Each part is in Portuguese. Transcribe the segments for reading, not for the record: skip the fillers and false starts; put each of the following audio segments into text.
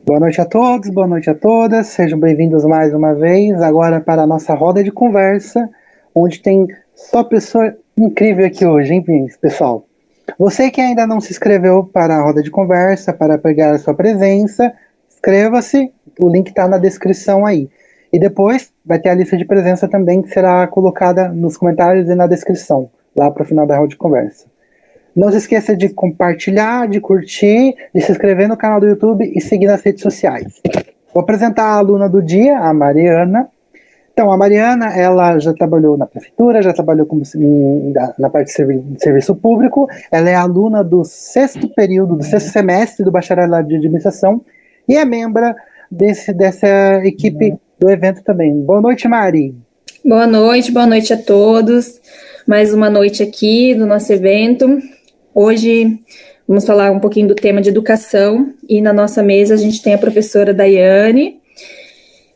Boa noite a todos, boa noite a todas, sejam bem-vindos mais uma vez, agora para a nossa roda de conversa, onde tem só pessoa incrível aqui hoje, hein, pessoal? Você que ainda não se inscreveu para a roda de conversa, para pegar a sua presença, inscreva-se, o link está na descrição aí. E depois vai ter a lista de presença também, que será colocada nos comentários e na descrição, lá para o final da roda de conversa. Não se esqueça de compartilhar, de curtir, de se inscrever no canal do YouTube e seguir nas redes sociais. Vou apresentar a aluna do dia, a Mariana. Então, a Mariana, ela já trabalhou na prefeitura, já trabalhou na parte de serviço público, ela é aluna do sexto período, do sexto semestre do bacharelado de administração e é membro dessa equipe do evento também. Boa noite, Mari. Boa noite a todos. Mais uma noite aqui do nosso evento. Hoje vamos falar um pouquinho do tema de educação e na nossa mesa a gente tem a professora Daiane.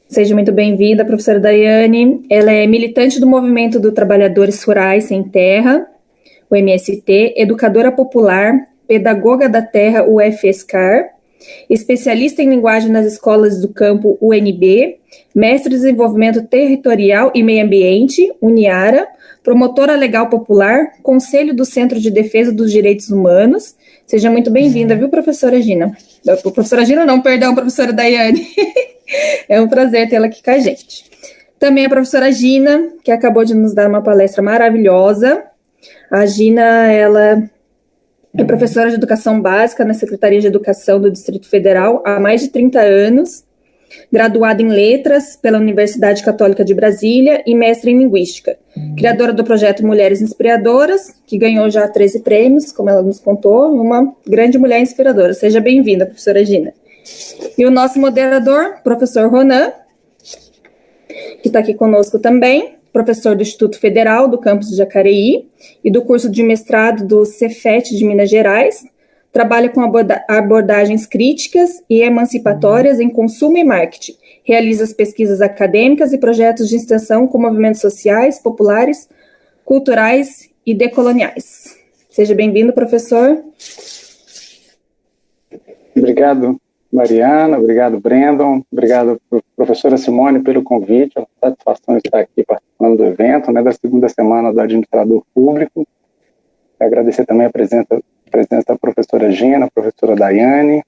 Seja muito bem-vinda, professora Daiane. Ela é militante do Movimento dos Trabalhadores Rurais Sem Terra, o MST, educadora popular, pedagoga da terra UFSCar, especialista em linguagem nas escolas do campo UNB, mestre em desenvolvimento territorial e meio ambiente, Uniara, promotora legal popular, Conselho do Centro de Defesa dos Direitos Humanos. Seja muito bem-vinda, viu, professora Gina? Professora Gina não, perdão, professora Daiane. É um prazer tê-la aqui com a gente. Também a professora Gina, que acabou de nos dar uma palestra maravilhosa. A Gina, ela é professora de Educação Básica na Secretaria de Educação do Distrito Federal há mais de 30 anos, graduada em Letras pela Universidade Católica de Brasília e mestre em Linguística. Criadora do projeto Mulheres Inspiradoras, que ganhou já 13 prêmios, como ela nos contou, uma grande mulher inspiradora. Seja bem-vinda, professora Gina. E o nosso moderador, professor Ronan, que está aqui conosco também, professor do Instituto Federal do campus de Jacareí e do curso de mestrado do Cefet de Minas Gerais, trabalha com abordagens críticas e emancipatórias em consumo e marketing, realiza as pesquisas acadêmicas e projetos de extensão com movimentos sociais, populares, culturais e decoloniais. Seja bem-vindo, professor. Obrigado, Mariana, obrigado, Brandon, obrigado, professora Simone, pelo convite, é uma satisfação estar aqui participando do evento, da segunda semana do administrador público. Agradecer também a presença da professora Gina, a professora Daiane,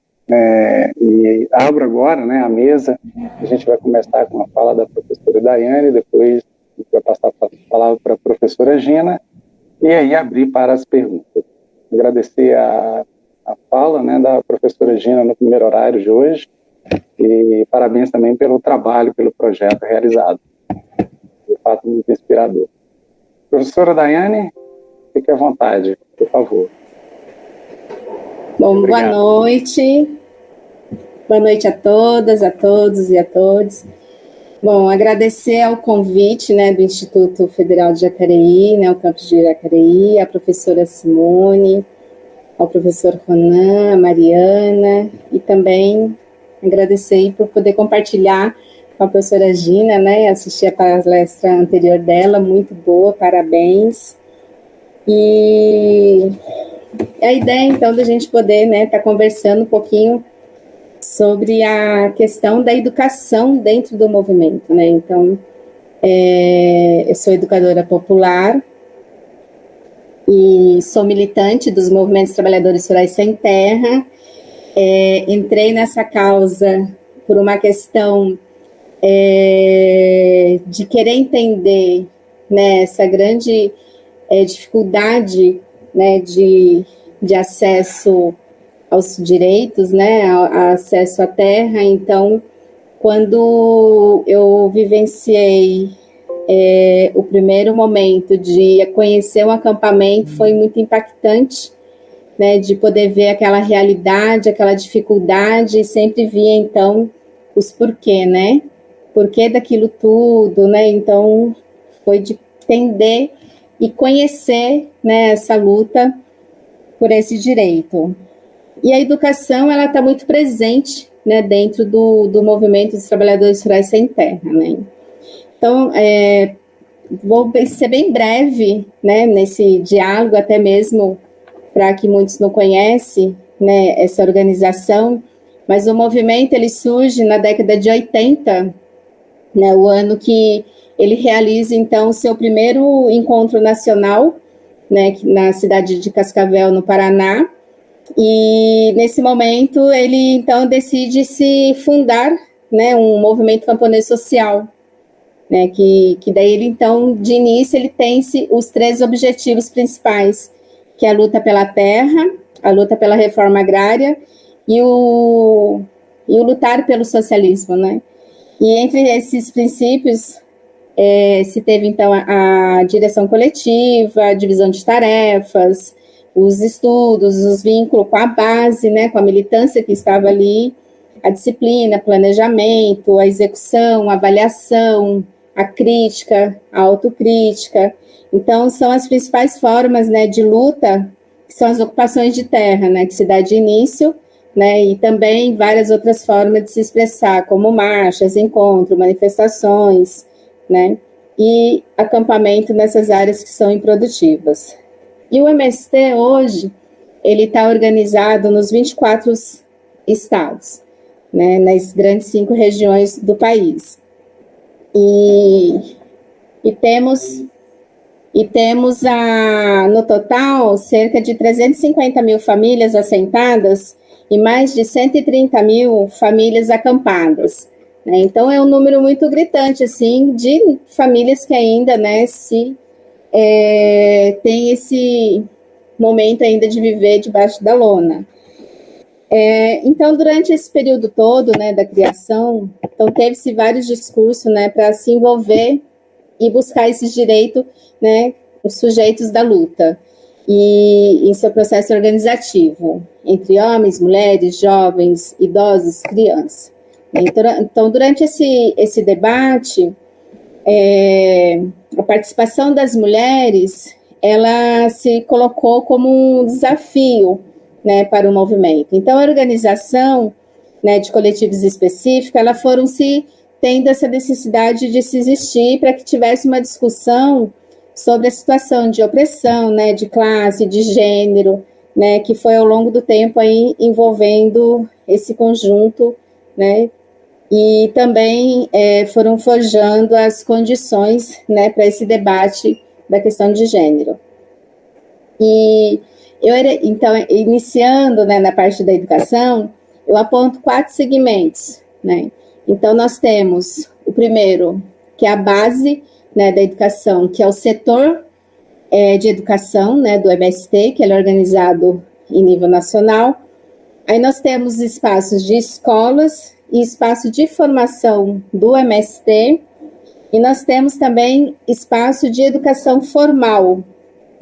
e abro agora a mesa. A gente vai começar com a fala da professora Daiane, depois a gente vai passar a palavra para a professora Gina, e aí abrir para as perguntas. Agradecer a fala da professora Gina no primeiro horário de hoje, e parabéns também pelo trabalho, pelo projeto realizado. De fato, muito inspirador. Professora Daiane, fique à vontade, por favor. Bom, boa noite. Boa noite a todas, a todos e a todos. Bom, agradecer ao convite do Instituto Federal de Jacareí, o campus de Jacareí, a professora Simone, ao professor Ronan, a Mariana, e também agradecer por poder compartilhar com a professora Gina, assistir a palestra anterior dela, muito boa, parabéns. E a ideia, então, da gente poder estar conversando um pouquinho sobre a questão da educação dentro do movimento, Então, eu sou educadora popular e sou militante dos movimentos trabalhadores rurais sem terra. Entrei nessa causa por uma questão de querer entender essa grande dificuldade de acesso aos direitos, acesso à terra. Então, quando eu vivenciei o primeiro momento de conhecer um acampamento, foi muito impactante, de poder ver aquela realidade, aquela dificuldade, e sempre via, então, os porquê, Porquê daquilo tudo, Então, foi de entender e conhecer, essa luta por esse direito. E a educação, ela está muito presente, dentro do movimento dos trabalhadores rurais sem terra, Então, vou ser bem breve, nesse diálogo, até mesmo para que muitos não conhecem, essa organização. mas o movimento ele surge na década de 80, né, o ano que ele realiza, então, o seu primeiro encontro nacional, né, na cidade de Cascavel, no Paraná, e nesse momento ele, então, decide se fundar, né, um movimento camponês social, né, que daí ele, então, de início, ele tem os 3 objetivos principais, que é a luta pela terra, a luta pela reforma agrária e o lutar pelo socialismo, né? E entre esses princípios, se teve, então, a direção coletiva, a divisão de tarefas, os estudos, os vínculos com a base, né, com a militância que estava ali, a disciplina, planejamento, a execução, a avaliação, a crítica, a autocrítica. Então, são as principais formas, né, de luta, que são as ocupações de terra, né, que se dá de início, né, e também várias outras formas de se expressar, como marchas, encontros, manifestações, né, e acampamento nessas áreas que são improdutivas. E o MST, hoje, ele está organizado nos 24 estados, né, nas grandes 5 regiões do país. E temos no total cerca de 350 mil famílias assentadas e mais de 130 mil famílias acampadas, né? Então é um número muito gritante assim de famílias que ainda, né, tem esse momento ainda de viver debaixo da lona. Então, durante esse período todo, né, da criação, então teve-se vários discursos, né, para se envolver e buscar esses direitos, né, os sujeitos da luta e em seu processo organizativo, entre homens, mulheres, jovens, idosos, crianças. Então, durante esse debate, a participação das mulheres, ela se colocou como um desafio, né, para o movimento. Então, a organização, né, de coletivos específicos, elas foram se tendo essa necessidade de se existir para que tivesse uma discussão sobre a situação de opressão, né, de classe, de gênero, né, que foi ao longo do tempo aí envolvendo esse conjunto, né, e também foram forjando as condições, né, para esse debate da questão de gênero. E então, iniciando, né, na parte da educação, eu aponto 4 segmentos, né? Então, nós temos o primeiro, que é a base, né, da educação, que é o setor de educação, né, do MST, que ele é organizado em nível nacional. Aí nós temos espaços de escolas e espaço de formação do MST, e nós temos também espaço de educação formal,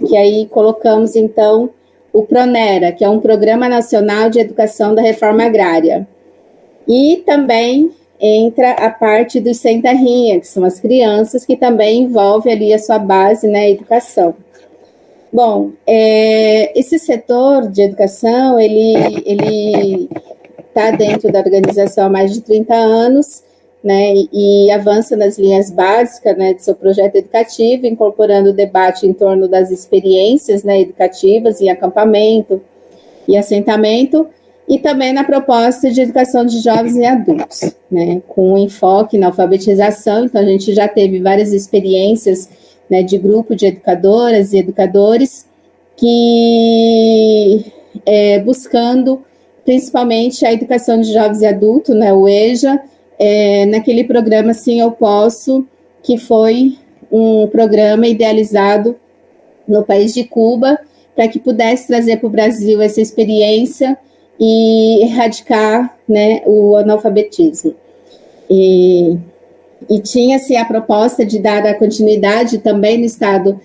que aí colocamos, então, o PRONERA, que é um Programa Nacional de Educação da Reforma Agrária. E também entra a parte dos sem terrinha, que são as crianças, que também envolve ali a sua base, né, educação. Bom, esse setor de educação, ele está dentro da organização há mais de 30 anos, né, e avança nas linhas básicas, né, de seu projeto educativo, incorporando o debate em torno das experiências, né, educativas em acampamento e assentamento, e também na proposta de educação de jovens e adultos, né, com enfoque na alfabetização. Então, a gente já teve várias experiências, né, de grupo de educadoras e educadores que buscando principalmente a educação de jovens e adultos, né, o EJA, naquele programa Sim Eu Posso, que foi um programa idealizado no país de Cuba, para que pudesse trazer para o Brasil essa experiência e erradicar, né, o analfabetismo. E tinha-se a proposta de dar a continuidade também no estado,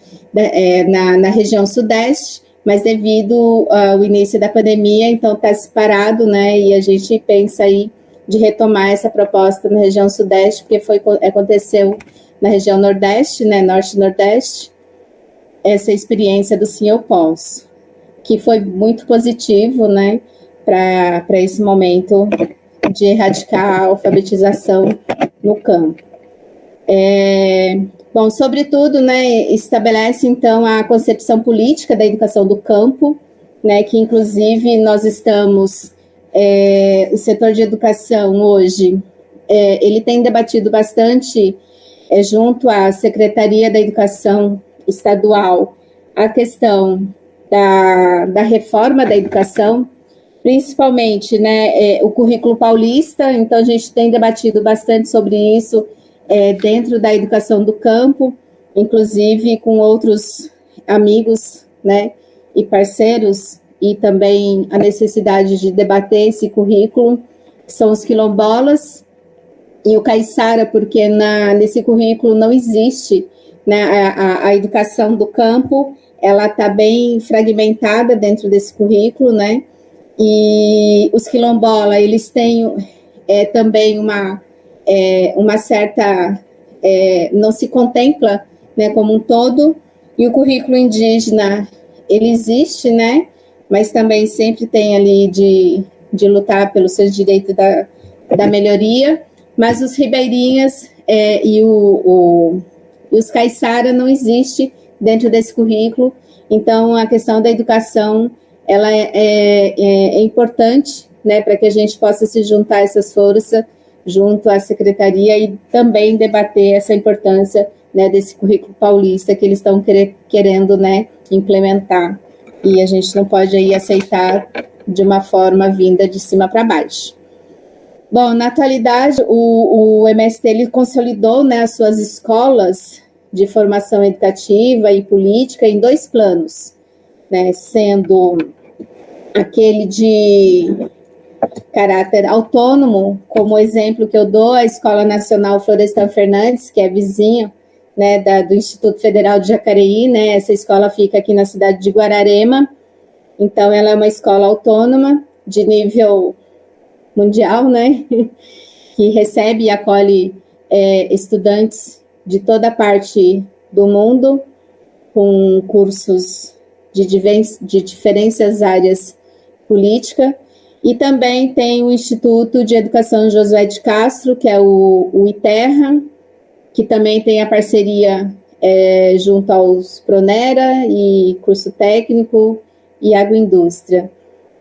na região sudeste, mas devido ao início da pandemia, então está separado, né, e a gente pensa aí de retomar essa proposta na região sudeste, porque aconteceu na região nordeste, né, norte e nordeste, essa experiência do Sim Eu Posso, que foi muito positivo, né, para esse momento de erradicar a alfabetização no campo. Bom, sobretudo, né, estabelece, então, a concepção política da educação do campo, né, que, inclusive, nós estamos o setor de educação hoje, ele tem debatido bastante junto à Secretaria da Educação Estadual a questão da reforma da educação, principalmente, né, o currículo paulista. Então a gente tem debatido bastante sobre isso dentro da educação do campo, inclusive com outros amigos, né, e parceiros, e também a necessidade de debater esse currículo, que são os quilombolas e o caiçara, porque nesse currículo não existe, né, a educação do campo, ela está bem fragmentada dentro desse currículo, né, e os quilombolas, eles têm também uma certa, não se contempla, né, como um todo, e o currículo indígena, ele existe, né, mas também sempre tem ali de lutar pelos seus direitos da melhoria, mas os ribeirinhas e os caiçara não existe dentro desse currículo. Então a questão da educação, ela é importante, né, para que a gente possa se juntar essas forças junto à secretaria e também debater essa importância, né, desse currículo paulista que eles estão querendo, né, implementar. E a gente não pode aí aceitar de uma forma vinda de cima para baixo. Bom, na atualidade, o MST ele consolidou, né, as suas escolas de formação educativa e política em 2 planos, né, sendo aquele de caráter autônomo, como exemplo que eu dou, a Escola Nacional Florestan Fernandes, que é vizinha, né, do Instituto Federal de Jacareí, né, essa escola fica aqui na cidade de Guararema, então ela é uma escola autônoma de nível mundial, né, que recebe e acolhe estudantes de toda parte do mundo, com cursos de diferentes áreas políticas, e também tem o Instituto de Educação Josué de Castro, que é o ITERRA, que também tem a parceria junto aos Pronera e curso técnico e agroindústria.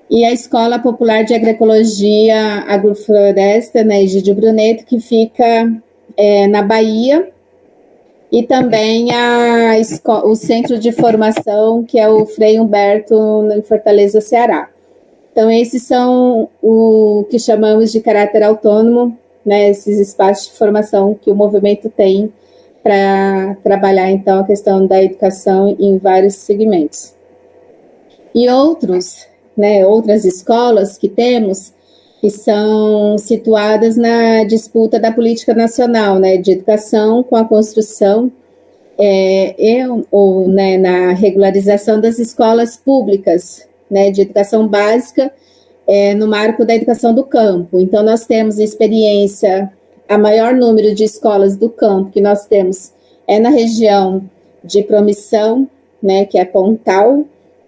E a Escola Popular de Agroecologia Agrofloresta, né, Egídio Bruneto, que fica na Bahia, e também o Centro de Formação, que é o Frei Humberto, em Fortaleza, Ceará. Então, esses são o que chamamos de caráter autônomo, né, esses espaços de formação que o movimento tem para trabalhar, então, a questão da educação em vários segmentos. E outras escolas que temos, que são situadas na disputa da política nacional, né, de educação com a construção na regularização das escolas públicas, né, de educação básica, no marco da educação do campo. Então, nós temos experiência, a maior número de escolas do campo que nós temos na região de Promissão, né, que é Pontal,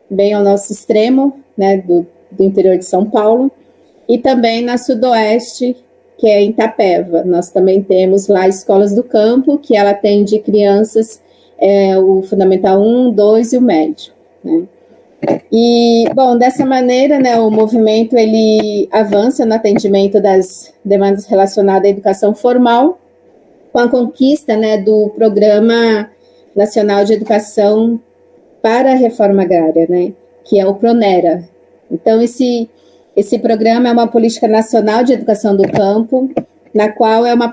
bem ao nosso extremo, né, do interior de São Paulo, e também na Sudoeste, que é em Itapeva. Nós também temos lá escolas do campo, que ela atende crianças, o Fundamental 1, 2 e o médio, né. E, bom, dessa maneira, né, o movimento ele avança no atendimento das demandas relacionadas à educação formal, com a conquista, né, do Programa Nacional de Educação para a Reforma Agrária, né, que é o PRONERA. Então, esse programa é uma política nacional de educação do campo, na qual é uma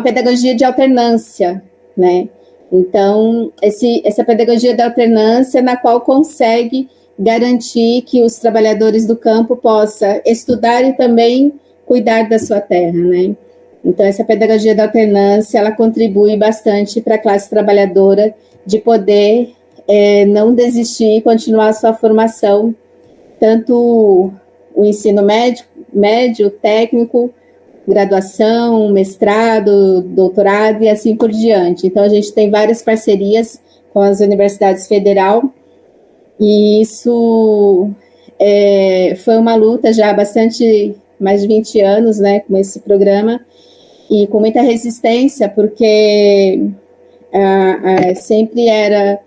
pedagogia de alternância, né. Então, essa pedagogia da alternância, na qual consegue garantir que os trabalhadores do campo possam estudar e também cuidar da sua terra, né? Então, essa pedagogia da alternância, ela contribui bastante para a classe trabalhadora de poder não desistir e continuar a sua formação, tanto o ensino médio, técnico, graduação, mestrado, doutorado e assim por diante. Então, a gente tem várias parcerias com as universidades federais, e isso foi uma luta já há mais de 20 anos, né, com esse programa, e com muita resistência, porque sempre era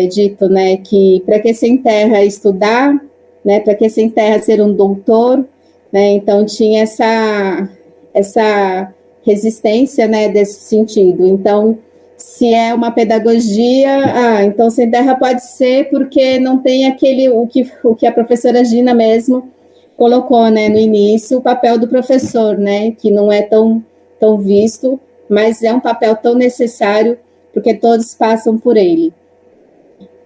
dito, né, que para quem sem terra estudar, né, para que Sem Terra ser um doutor, né, então tinha essa resistência, né, desse sentido. Então, se é uma pedagogia, então Sem Terra pode ser porque não tem o que a professora Gina mesmo colocou, né, no início, o papel do professor, né, que não é tão visto, mas é um papel tão necessário porque todos passam por ele.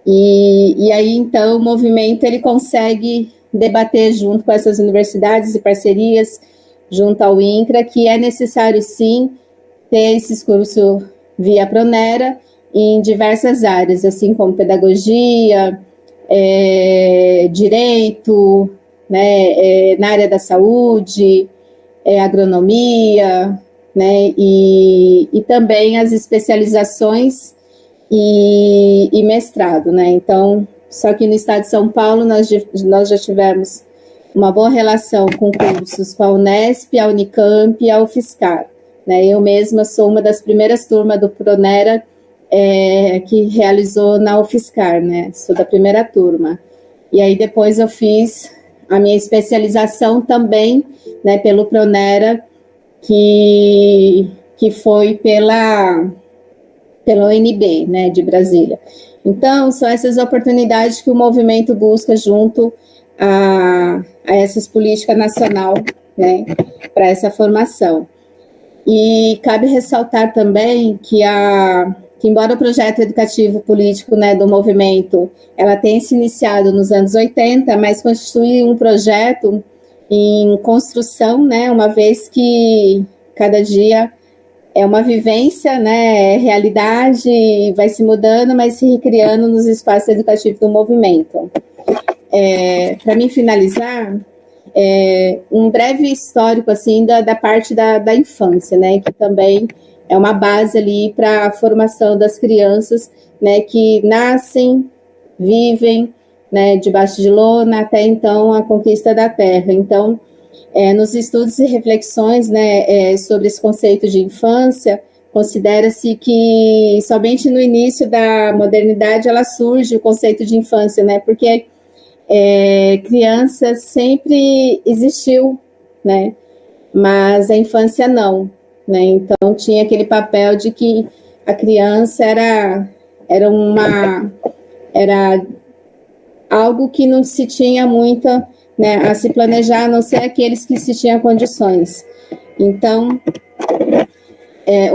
E aí, então, o movimento ele consegue debater junto com essas universidades e parcerias, junto ao INCRA, que é necessário, sim, ter esses cursos via Pronera em diversas áreas, assim como pedagogia, direito, né, na área da saúde, agronomia, né, e também as especializações e mestrado, né? Então, só que no estado de São Paulo nós já tivemos uma boa relação com cursos com a Unesp, a Unicamp e a UFSCar, né? Eu mesma sou uma das primeiras turmas do Pronera que realizou na UFSCar, né? Sou da primeira turma. E aí depois eu fiz a minha especialização também, né, pelo Pronera, que foi pela UNB, né, de Brasília. Então, são essas oportunidades que o movimento busca junto a essas políticas nacional, né, para essa formação. E cabe ressaltar também que embora o projeto educativo político, né, do movimento, ela tenha se iniciado nos anos 80, mas constitui um projeto em construção, né, uma vez que cada dia é uma vivência, né, é realidade, vai se mudando, mas se recriando nos espaços educativos do movimento. Para mim finalizar, um breve histórico assim da parte da infância, né, que também é uma base ali para a formação das crianças, né, que nascem, vivem, né, debaixo de lona até então a conquista da terra. Então, nos estudos e reflexões, né, sobre esse conceito de infância, considera-se que somente no início da modernidade ela surge o conceito de infância, né, porque criança sempre existiu, né, mas a infância não, né, então tinha aquele papel de que a criança era algo que não se tinha muita, né, a se planejar, a não ser aqueles que se tinham condições. Então,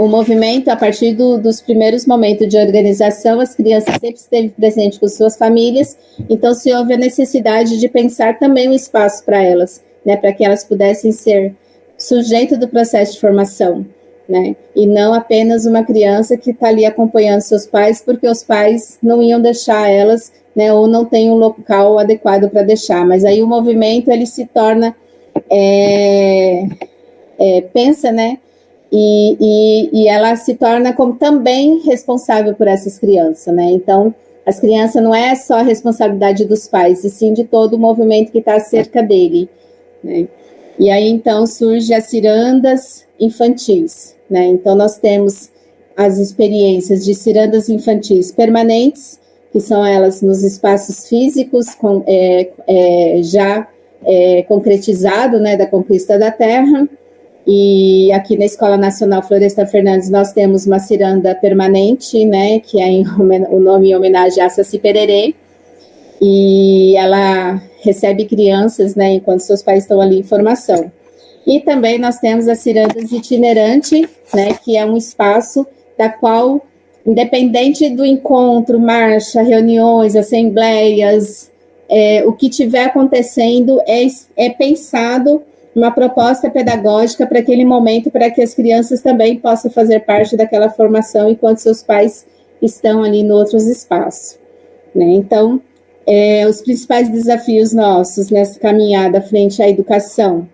o movimento, a partir dos primeiros momentos de organização, as crianças sempre esteve presente com suas famílias, então se houve a necessidade de pensar também um espaço para elas, né, para que elas pudessem ser sujeito do processo de formação, né, e não apenas uma criança que está ali acompanhando seus pais, porque os pais não iam deixar elas, né, ou não tem um local adequado para deixar, mas aí o movimento ele se torna, pensa, né, e ela se torna como também responsável por essas crianças, né, então as crianças não é só a responsabilidade dos pais, e sim de todo o movimento que está acerca dele, né, e aí então surge as cirandas infantis, né, então nós temos as experiências de cirandas infantis permanentes, que são elas nos espaços físicos, já concretizado, né, da conquista da terra, e aqui na Escola Nacional Floresta Fernandes nós temos uma ciranda permanente, né, que é o nome em homenagem a Saci Pererê, e ela recebe crianças, né, enquanto seus pais estão ali em formação. E também nós temos as cirandas itinerante, né, que é um espaço da qual, independente do encontro, marcha, reuniões, assembleias, o que estiver acontecendo é pensado uma proposta pedagógica para aquele momento, para que as crianças também possam fazer parte daquela formação enquanto seus pais estão ali em outros espaços, né? Então, os principais desafios nossos nessa caminhada frente à educação,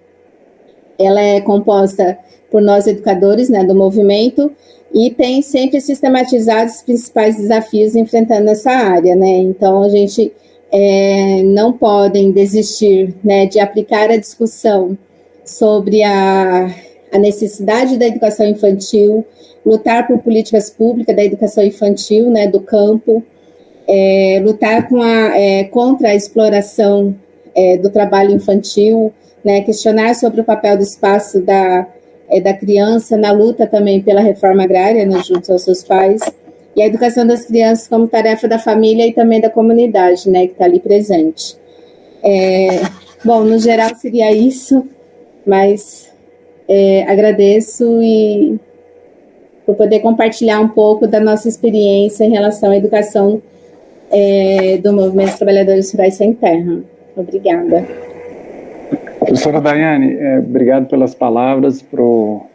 ela é composta por nós educadores, né, do movimento, e tem sempre sistematizado os principais desafios enfrentando essa área, né, então a gente não podem desistir, né, de aplicar a discussão sobre a necessidade da educação infantil, lutar por políticas públicas da educação infantil, né, do campo, lutar contra a exploração do trabalho infantil, né, questionar sobre o papel do espaço da criança na luta também pela reforma agrária, né, junto aos seus pais, e a educação das crianças como tarefa da família e também da comunidade, né, que está ali presente. Bom, no geral seria isso, mas agradeço por poder compartilhar um pouco da nossa experiência em relação à educação do Movimento dos Trabalhadores Rurais Sem Terra. Obrigada. Professora Daiane, obrigado pelas palavras, por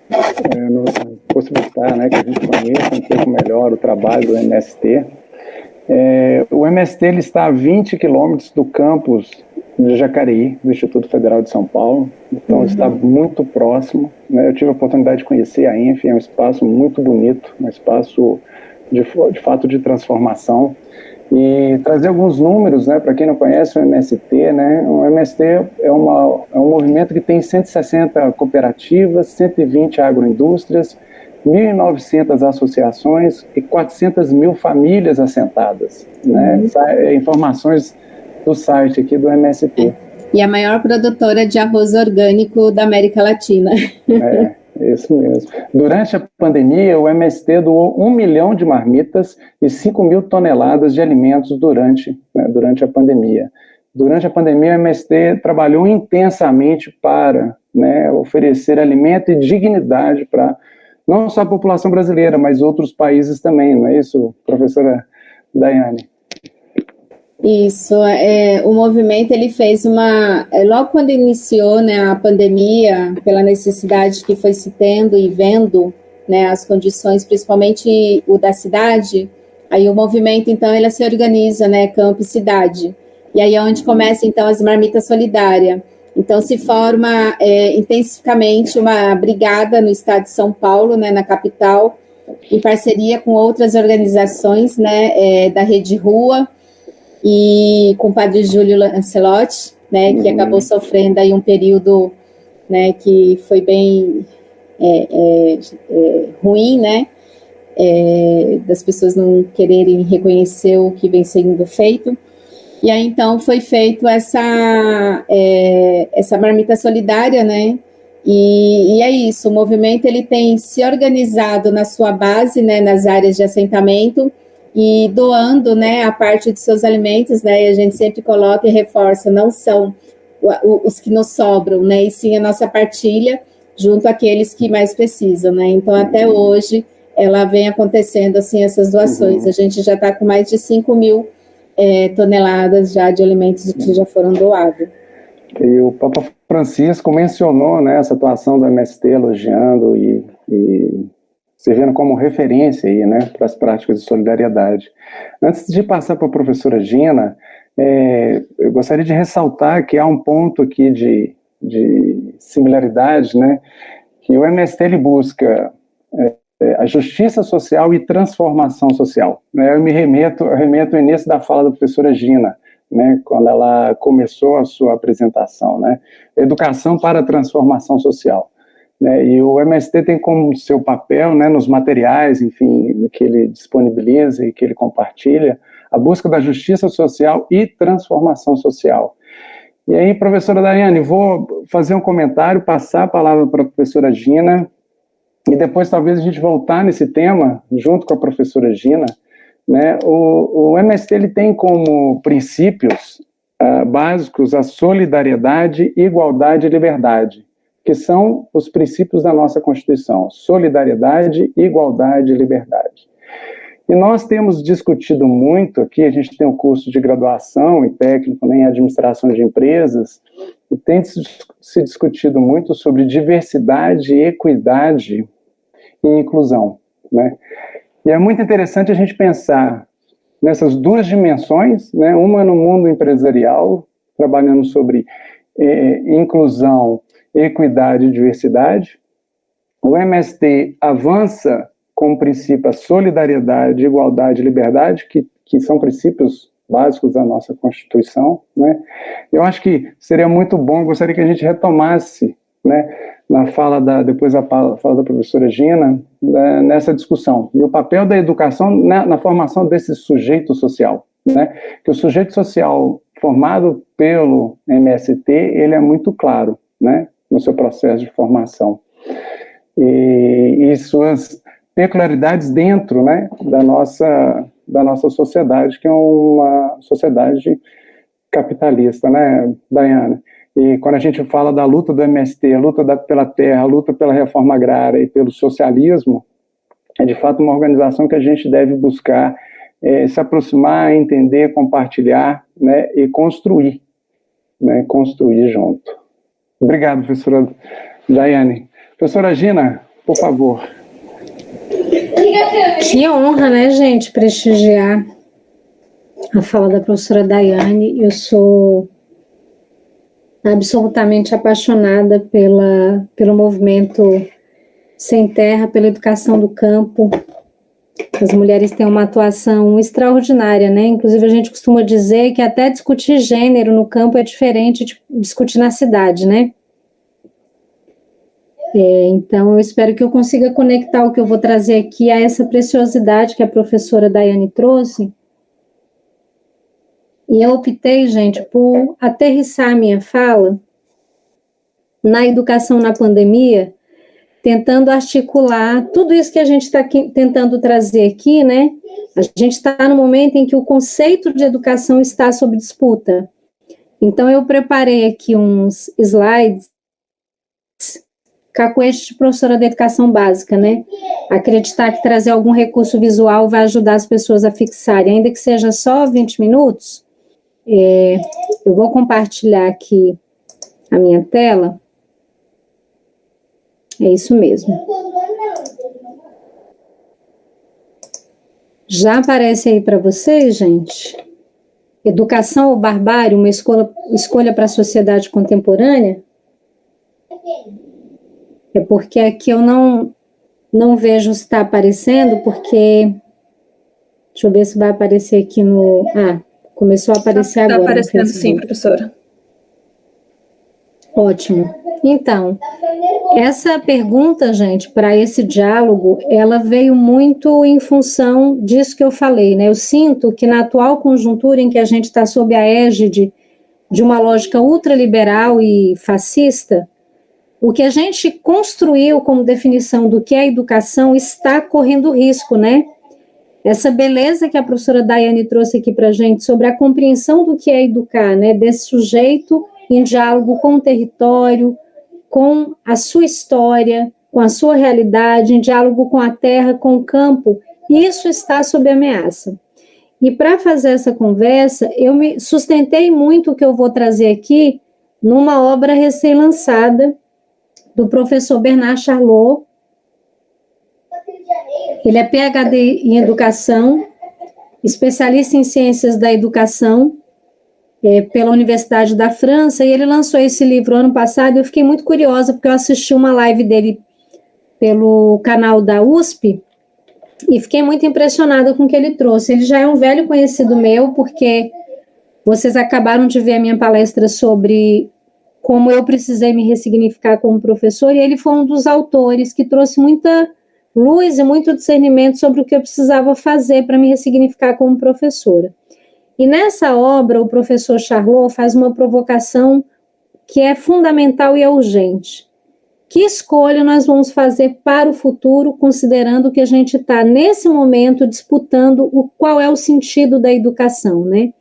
possibilitar, né, que a gente conheça um pouco melhor o trabalho do MST. O MST ele está a 20 quilômetros do campus de Jacareí, do Instituto Federal de São Paulo, então está muito próximo, né? Eu tive a oportunidade de conhecer a ENF, é um espaço muito bonito, um espaço de fato de transformação, e trazer alguns números, né, para quem não conhece o MST, né, o MST é um movimento que tem 160 cooperativas, 120 agroindústrias, 1.900 associações e 400 mil famílias assentadas, né? Informações do site aqui do MST. E a maior produtora de arroz orgânico da América Latina. Isso mesmo. Durante a pandemia, o MST doou 1 milhão de marmitas e 5 mil toneladas de alimentos durante a pandemia. Durante a pandemia, o MST trabalhou intensamente para, né, oferecer alimento e dignidade para não só a população brasileira, mas outros países também, não é isso, professora Daiane? Isso, o movimento ele fez logo quando iniciou, né, a pandemia, pela necessidade que foi se tendo e vendo, né, as condições, principalmente o da cidade, aí o movimento então ele se organiza, né, campo e cidade, e aí é onde começa então as marmitas solidárias. Então se forma intensivamente uma brigada no estado de São Paulo, né, na capital, em parceria com outras organizações, né, da Rede Rua, e com o padre Júlio Lancelotti, né, que acabou sofrendo aí um período, né, que foi bem ruim, né, das pessoas não quererem reconhecer o que vem sendo feito. E aí, então, foi feito essa marmita solidária, né, e é isso, o movimento ele tem se organizado na sua base, né, nas áreas de assentamento, e doando, né, a parte de seus alimentos, né, e a gente sempre coloca e reforça, não são os que nos sobram, né, e sim a nossa partilha junto àqueles que mais precisam, né, então até hoje ela vem acontecendo, assim, essas doações, a gente já está com mais de 5 mil toneladas já de alimentos que já foram doados. E o Papa Francisco mencionou, né, essa atuação do MST, elogiando e servindo como referência aí, né, para as práticas de solidariedade. Antes de passar para a professora Gina, eu gostaria de ressaltar que há um ponto aqui de similaridade, né, que o MST ele busca a justiça social e transformação social, né. Eu remeto ao início da fala da professora Gina, né, quando ela começou a sua apresentação, né, educação para a transformação social. E o MST tem como seu papel, né, nos materiais, enfim, que ele disponibiliza e que ele compartilha, a busca da justiça social e transformação social. E aí, professora Daiane, vou fazer um comentário, passar a palavra para a professora Gina, e depois talvez a gente voltar nesse tema, junto com a professora Gina, né. O MST ele tem como princípios básicos a solidariedade, igualdade e liberdade, que são os princípios da nossa Constituição: solidariedade, igualdade e liberdade. E nós temos discutido muito aqui, a gente tem um curso de graduação e técnico em administração de empresas, e tem se discutido muito sobre diversidade, equidade e inclusão, né? E é muito interessante a gente pensar nessas duas dimensões, né? Uma no mundo empresarial, trabalhando sobre inclusão, equidade e diversidade. O MST avança com o princípio a solidariedade, igualdade e liberdade, que são princípios básicos da nossa Constituição, né? Eu acho que seria muito bom, gostaria que a gente retomasse, né, na fala depois da fala da professora Gina, nessa discussão, e o papel da educação na formação desse sujeito social, né? Que o sujeito social formado pelo MST, ele é muito claro, né, no seu processo de formação. E suas peculiaridades dentro, né, da nossa sociedade, que é uma sociedade capitalista, né, Daiane? E quando a gente fala da luta do MST, a luta pela terra, a luta pela reforma agrária e pelo socialismo, é de fato uma organização que a gente deve buscar se aproximar, entender, compartilhar, né, e construir, né, construir junto. Obrigado, professora Daiane. Professora Gina, por favor. Que honra, né, gente, prestigiar a fala da professora Daiane. Eu sou absolutamente apaixonada pelo movimento Sem Terra, pela educação do campo. As mulheres têm uma atuação extraordinária, né? Inclusive, a gente costuma dizer que até discutir gênero no campo é diferente de discutir na cidade, né? Então, eu espero que eu consiga conectar o que eu vou trazer aqui a essa preciosidade que a professora Daiane trouxe. E eu optei, gente, por aterrissar a minha fala na educação na pandemia, tentando articular tudo isso que a gente está tentando trazer aqui, né? A gente está no momento em que o conceito de educação está sob disputa. Então, eu preparei aqui uns slides, cacuete de professora da educação básica, né? Acreditar que trazer algum recurso visual vai ajudar as pessoas a fixarem, ainda que seja só 20 minutos. Eu vou compartilhar aqui a minha tela. É isso mesmo. Já aparece aí para vocês, gente? Educação ou Barbárie, uma escolha para a sociedade contemporânea? É porque aqui eu não vejo se está aparecendo, porque... Deixa eu ver se vai aparecer aqui no... Começou a aparecer agora. Está aparecendo sim, professora. Ótimo. Então, essa pergunta, gente, para esse diálogo, ela veio muito em função disso que eu falei, né? Eu sinto que na atual conjuntura em que a gente está sob a égide de uma lógica ultraliberal e fascista, o que a gente construiu como definição do que é educação está correndo risco, né? Essa beleza que a professora Daiane trouxe aqui para a gente sobre a compreensão do que é educar, né? Desse sujeito em diálogo com o território, com a sua história, com a sua realidade, em diálogo com a terra, com o campo, isso está sob ameaça. E para fazer essa conversa, eu me sustentei muito o que eu vou trazer aqui numa obra recém-lançada do professor Bernard Charlot. Ele é PhD em educação, especialista em ciências da educação, pela Universidade da França, e ele lançou esse livro ano passado. Eu fiquei muito curiosa, porque eu assisti uma live dele pelo canal da USP, e fiquei muito impressionada com o que ele trouxe. Ele já é um velho conhecido meu, porque vocês acabaram de ver a minha palestra sobre como eu precisei me ressignificar como professor, e ele foi um dos autores que trouxe muita luz e muito discernimento sobre o que eu precisava fazer para me ressignificar como professora. E nessa obra, o professor Charlot faz uma provocação que é fundamental e é urgente. Que escolha nós vamos fazer para o futuro, considerando que a gente está, nesse momento, disputando qual é o sentido da educação, né?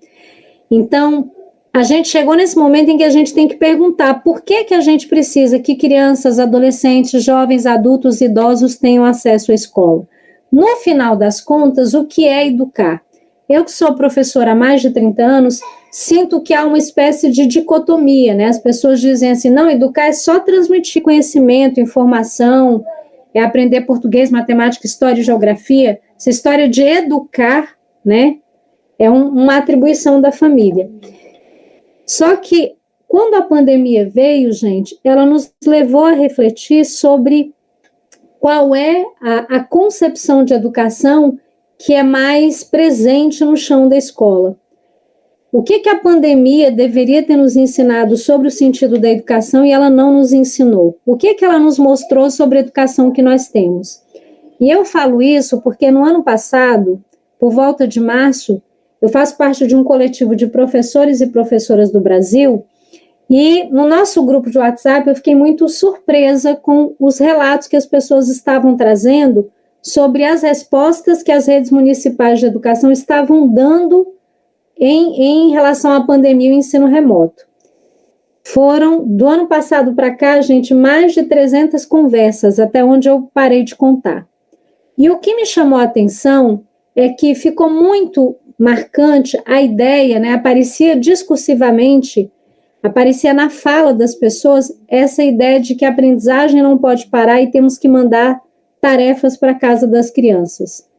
Então, a gente chegou nesse momento em que a gente tem que perguntar por que a gente precisa que crianças, adolescentes, jovens, adultos, idosos tenham acesso à escola. No final das contas, o que é educar? Eu que sou professora há mais de 30 anos, sinto que há uma espécie de dicotomia, né? As pessoas dizem assim, não, educar é só transmitir conhecimento, informação, é aprender português, matemática, história e geografia. Essa história de educar, né, é uma atribuição da família. Só que, quando a pandemia veio, gente, ela nos levou a refletir sobre qual é a concepção de educação que é mais presente no chão da escola. O que a pandemia deveria ter nos ensinado sobre o sentido da educação e ela não nos ensinou? O que ela nos mostrou sobre a educação que nós temos? E eu falo isso porque no ano passado, por volta de março, eu faço parte de um coletivo de professores e professoras do Brasil, e no nosso grupo de WhatsApp eu fiquei muito surpresa com os relatos que as pessoas estavam trazendo sobre as respostas que as redes municipais de educação estavam dando em relação à pandemia e o ensino remoto. Foram, do ano passado para cá, gente, mais de 300 conversas, até onde eu parei de contar. E o que me chamou a atenção é que ficou muito marcante a ideia, né, aparecia discursivamente, aparecia na fala das pessoas, essa ideia de que a aprendizagem não pode parar e temos que mandar tarefas para a casa das crianças.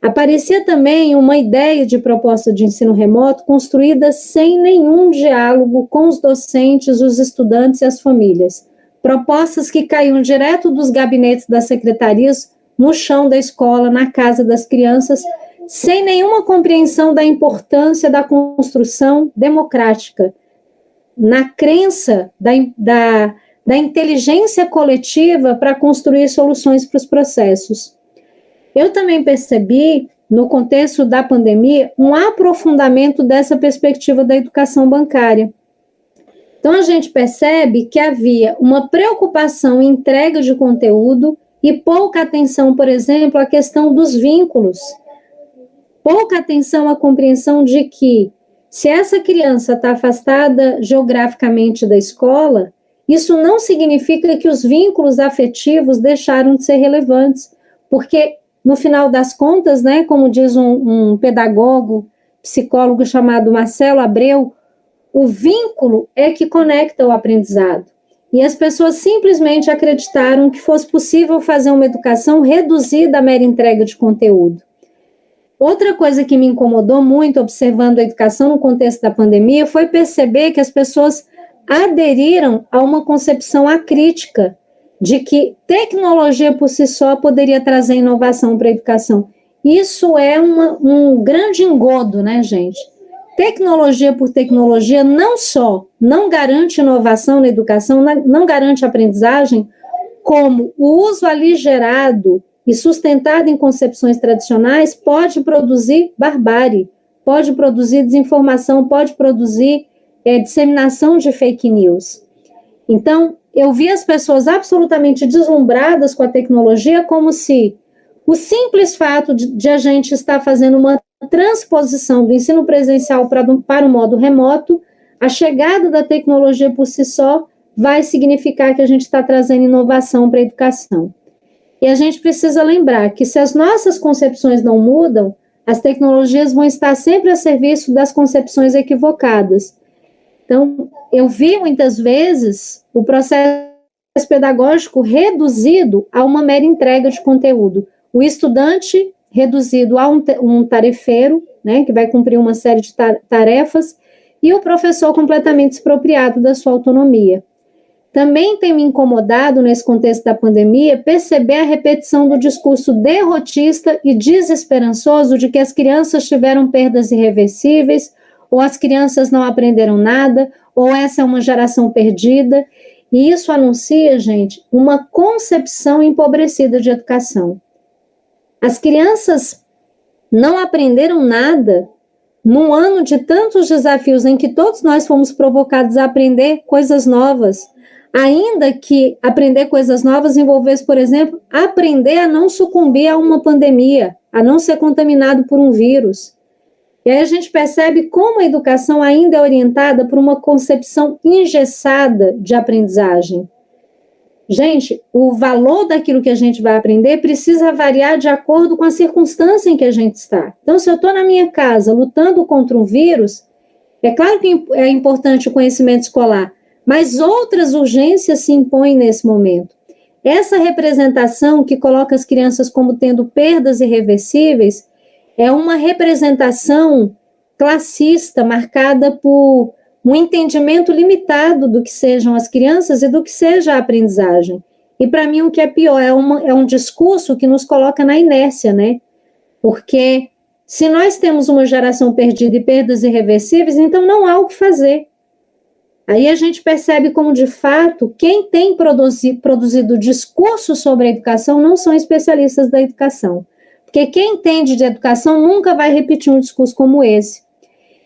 Aparecia também uma ideia de proposta de ensino remoto construída sem nenhum diálogo com os docentes, os estudantes e as famílias. Propostas que caíam direto dos gabinetes das secretarias no chão da escola, na casa das crianças, sem nenhuma compreensão da importância da construção democrática, na crença da inteligência coletiva para construir soluções para os processos. Eu também percebi, no contexto da pandemia, um aprofundamento dessa perspectiva da educação bancária. Então, a gente percebe que havia uma preocupação em entrega de conteúdo e pouca atenção, por exemplo, à questão dos vínculos. Pouca atenção à compreensão de que, se essa criança está afastada geograficamente da escola, isso não significa que os vínculos afetivos deixaram de ser relevantes, porque, no final das contas, né, como diz um pedagogo, psicólogo chamado Marcelo Abreu, o vínculo é que conecta o aprendizado. E as pessoas simplesmente acreditaram que fosse possível fazer uma educação reduzida à mera entrega de conteúdo. Outra coisa que me incomodou muito observando a educação no contexto da pandemia foi perceber que as pessoas aderiram a uma concepção acrítica de que tecnologia por si só poderia trazer inovação para a educação. Isso é um grande engodo, né, gente? Tecnologia por tecnologia não só não garante inovação na educação, não garante aprendizagem, como o uso aligerado e sustentado em concepções tradicionais pode produzir barbárie, pode produzir desinformação, pode produzir disseminação de fake news. Então, eu vi as pessoas absolutamente deslumbradas com a tecnologia, como se o simples fato de a gente estar fazendo uma transposição do ensino presencial para o modo remoto, a chegada da tecnologia por si só vai significar que a gente está trazendo inovação para a educação. E a gente precisa lembrar que se as nossas concepções não mudam, as tecnologias vão estar sempre a serviço das concepções equivocadas. Então, eu vi muitas vezes o processo pedagógico reduzido a uma mera entrega de conteúdo. O estudante reduzido a um tarefeiro, né, que vai cumprir uma série de tarefas, e o professor completamente expropriado da sua autonomia. Também tem me incomodado, nesse contexto da pandemia, perceber a repetição do discurso derrotista e desesperançoso de que as crianças tiveram perdas irreversíveis, ou as crianças não aprenderam nada, ou essa é uma geração perdida, e isso anuncia, gente, uma concepção empobrecida de educação. As crianças não aprenderam nada num ano de tantos desafios em que todos nós fomos provocados a aprender coisas novas, ainda que aprender coisas novas envolvesse, por exemplo, aprender a não sucumbir a uma pandemia, a não ser contaminado por um vírus. E aí a gente percebe como a educação ainda é orientada por uma concepção engessada de aprendizagem. Gente, o valor daquilo que a gente vai aprender precisa variar de acordo com a circunstância em que a gente está. Então, se eu estou na minha casa lutando contra um vírus, é claro que é importante o conhecimento escolar, mas outras urgências se impõem nesse momento. Essa representação que coloca as crianças como tendo perdas irreversíveis é uma representação classista, marcada por um entendimento limitado do que sejam as crianças e do que seja a aprendizagem. E, para mim, o que é pior, é um discurso que nos coloca na inércia, né? Porque se nós temos uma geração perdida e perdas irreversíveis, então não há o que fazer. Aí a gente percebe como, de fato, quem tem produzido discurso sobre a educação não são especialistas da educação. porque quem entende de educação nunca vai repetir um discurso como esse.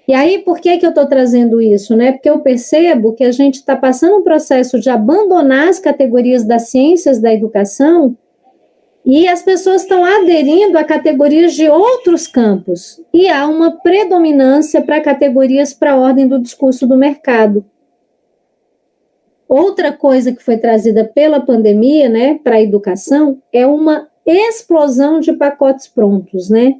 E aí, por que eu estou trazendo isso, né? Porque eu percebo que a gente está passando um processo de abandonar as categorias das ciências da educação e as pessoas estão aderindo a categorias de outros campos. E há uma predominância para categorias para a ordem do discurso do mercado. Outra coisa que foi trazida pela pandemia, né, para a educação, é uma explosão de pacotes prontos, né?